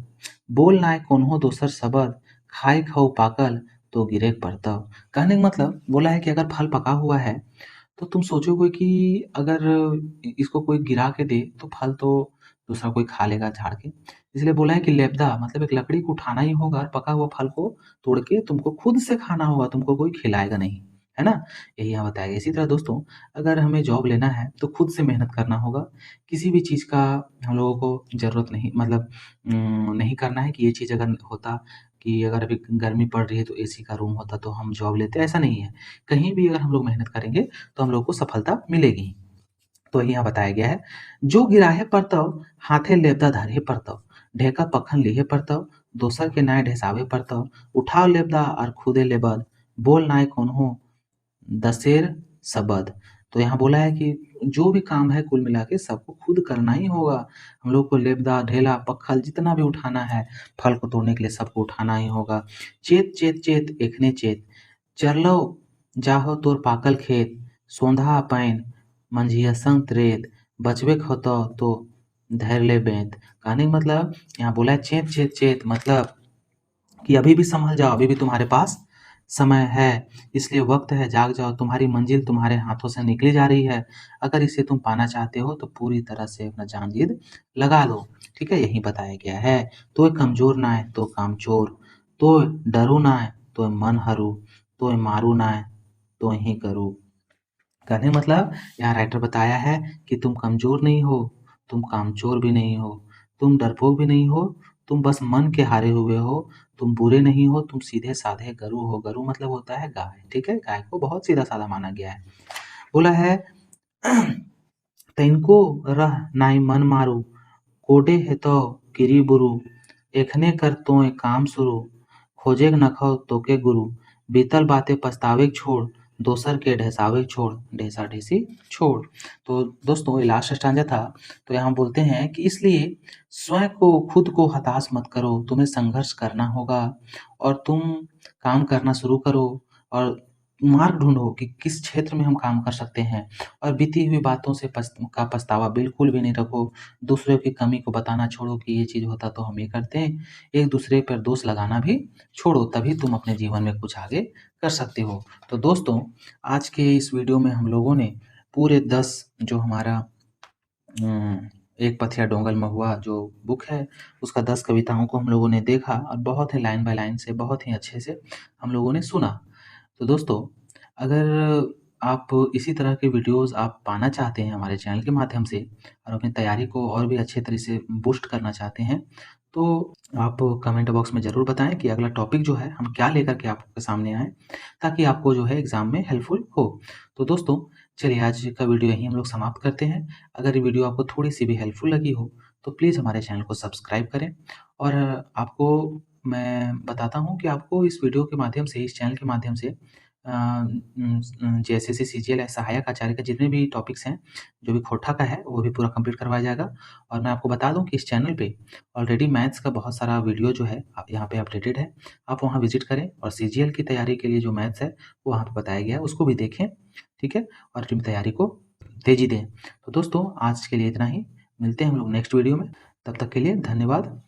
बोल नाय कोन्हो दोसर सबद, खाए खाओ पाकल तो गिरे पड़तव। कहने का मतलब बोला है कि अगर फल पका हुआ है तो तुम सोचोगे कि अगर इसको कोई गिरा के दे तो फल तो दूसरा कोई खा लेगा झाड़ के। इसलिए बोला है कि लेबदा मतलब एक लकड़ी को उठाना ही होगा और पका हुआ फल को तोड़ के तुमको खुद से खाना होगा, तुमको कोई खिलाएगा नहीं, है ना? यही यहाँ बताया गया। इसी तरह दोस्तों, अगर हमें जॉब लेना है तो खुद से मेहनत करना होगा। किसी भी चीज़ का हम लोगों को ज़रूरत नहीं, मतलब नहीं करना है कि ये चीज़ अगर होता कि अगर अभी गर्मी पड़ रही है तो एसी का रूम होता तो हम जॉब लेते, ऐसा नहीं है। कहीं भी अगर हम लोग मेहनत करेंगे तो हम लोग को सफलता मिलेगी ही। तो यहाँ बताया गया है, जो गिराहे परतव हाथे लेबदा धरे परतव, ढेका पखन लिहे परतव, दोसर के नाय ढेसावे परतव, उठाव लेबदा और खुदे लेबद, बोल नाय कोन्हो दसेर सबद। तो यहाँ बोला है कि जो भी काम है कुल मिला के सबको खुद करना ही होगा। हम लोग को लेबदा, ढेला, पक्खल जितना भी उठाना है, फल को तोड़ने के लिए सबको उठाना ही होगा। चेत चेत चेत एखने चेत, चरलौ जाहो तोर पाकल खेत, सोंधा पैन मंझिया संग त्रेत, बचबे खतो तो धैर ले बेंत। कहने का मतलब यहाँ बोला है चेत चेत चेत, मतलब कि अभी भी संभल जाओ, अभी भी तुम्हारे पास समय है, इसलिए वक्त है, जाग जाओ, तुम्हारी मंजिल तुम्हारे हाथों से निकली जा रही है। अगर इसे तुम पाना चाहते हो तो पूरी तरह से अपना जान जीत लगा लो। ठीक है, यही बताया गया है। तो कमजोर ना है तो कामचोर, तो डरू ना है तो मन हरू, तो मारू ना है तो ही करूँ। कहने का मतलब यहाँ राइटर बताया है कि तुम कमजोर नहीं हो, तुम कामचोर भी नहीं हो, तुम डरपोक भी नहीं हो, तुम बस मन के हारे हुए हो, तुम बुरे नहीं हो, तुम सीधे साधे गरु हो। गरु मतलब होता है गाय, ठीक है, गाय को बहुत सीधा साधा माना गया है। बोला है तैनको रह नाई मन मारू, कोडे है तो गिरी बुरु, एखने कर तोय काम शुरू, खोजेग नखो तोके गुरु, बीतल बातें पछतावे छोड़, दोसर के ढेसावे छोड़, ढेसा ढेसी छोड़। तो दोस्तों ये लास्ट स्टांजा था। तो यहाँ बोलते हैं कि इसलिए स्वयं को, खुद को हताश मत करो, तुम्हें संघर्ष करना होगा और तुम काम करना शुरू करो और मार्ग ढूँढो कि किस क्षेत्र में हम काम कर सकते हैं और बीती हुई बातों से पछतावा बिल्कुल भी नहीं रखो। दूसरों की कमी को बताना छोड़ो कि ये चीज़ होता तो हम ये करते हैं। एक दूसरे पर दोष लगाना भी छोड़ो, तभी तुम अपने जीवन में कुछ आगे कर सकते हो। तो दोस्तों आज के इस वीडियो में हम लोगों ने पूरे 10 जो हमारा एक पथिया डोंगल महुआ जो बुक है, उसका 10 कविताओं को हम लोगों ने देखा और बहुत ही लाइन बाय लाइन से, बहुत ही अच्छे से हम लोगों ने सुना। तो दोस्तों अगर आप इसी तरह के वीडियोज़ आप पाना चाहते हैं हमारे चैनल के माध्यम से और अपनी तैयारी को और भी अच्छे तरह से बूस्ट करना चाहते हैं, तो आप कमेंट बॉक्स में ज़रूर बताएँ कि अगला टॉपिक जो है हम क्या लेकर के आपके सामने आएँ, ताकि आपको जो है एग्ज़ाम में हेल्पफुल हो। तो दोस्तों चलिए आज का वीडियो यहीं हम लोग समाप्त करते हैं। अगर ये वीडियो आपको थोड़ी-सी भी हेल्पफुल लगी हो, तो प्लीज़ हमारे चैनल को सब्सक्राइब करें और आपको मैं बताता हूँ कि आपको इस वीडियो के माध्यम से, इस चैनल के माध्यम से जेएसएससी, सीजीएल, सहायक आचार्य के जितने भी टॉपिक्स हैं, जो भी खोटा का है, वो भी पूरा कंप्लीट करवाया जाएगा। और मैं आपको बता दूँ कि इस चैनल पे ऑलरेडी मैथ्स का बहुत सारा वीडियो जो है यहाँ पे अपडेटेड है। आप वहाँ विज़िट करें और सीजीएल की तैयारी के लिए जो मैथ्स है, वो वहाँ पे बताया गया है, उसको भी देखें, ठीक है? और अपनी तैयारी को तेज़ी दें। तो दोस्तों आज के लिए इतना ही। मिलते हैं हम लोग नेक्स्ट वीडियो में। तब तक के लिए धन्यवाद।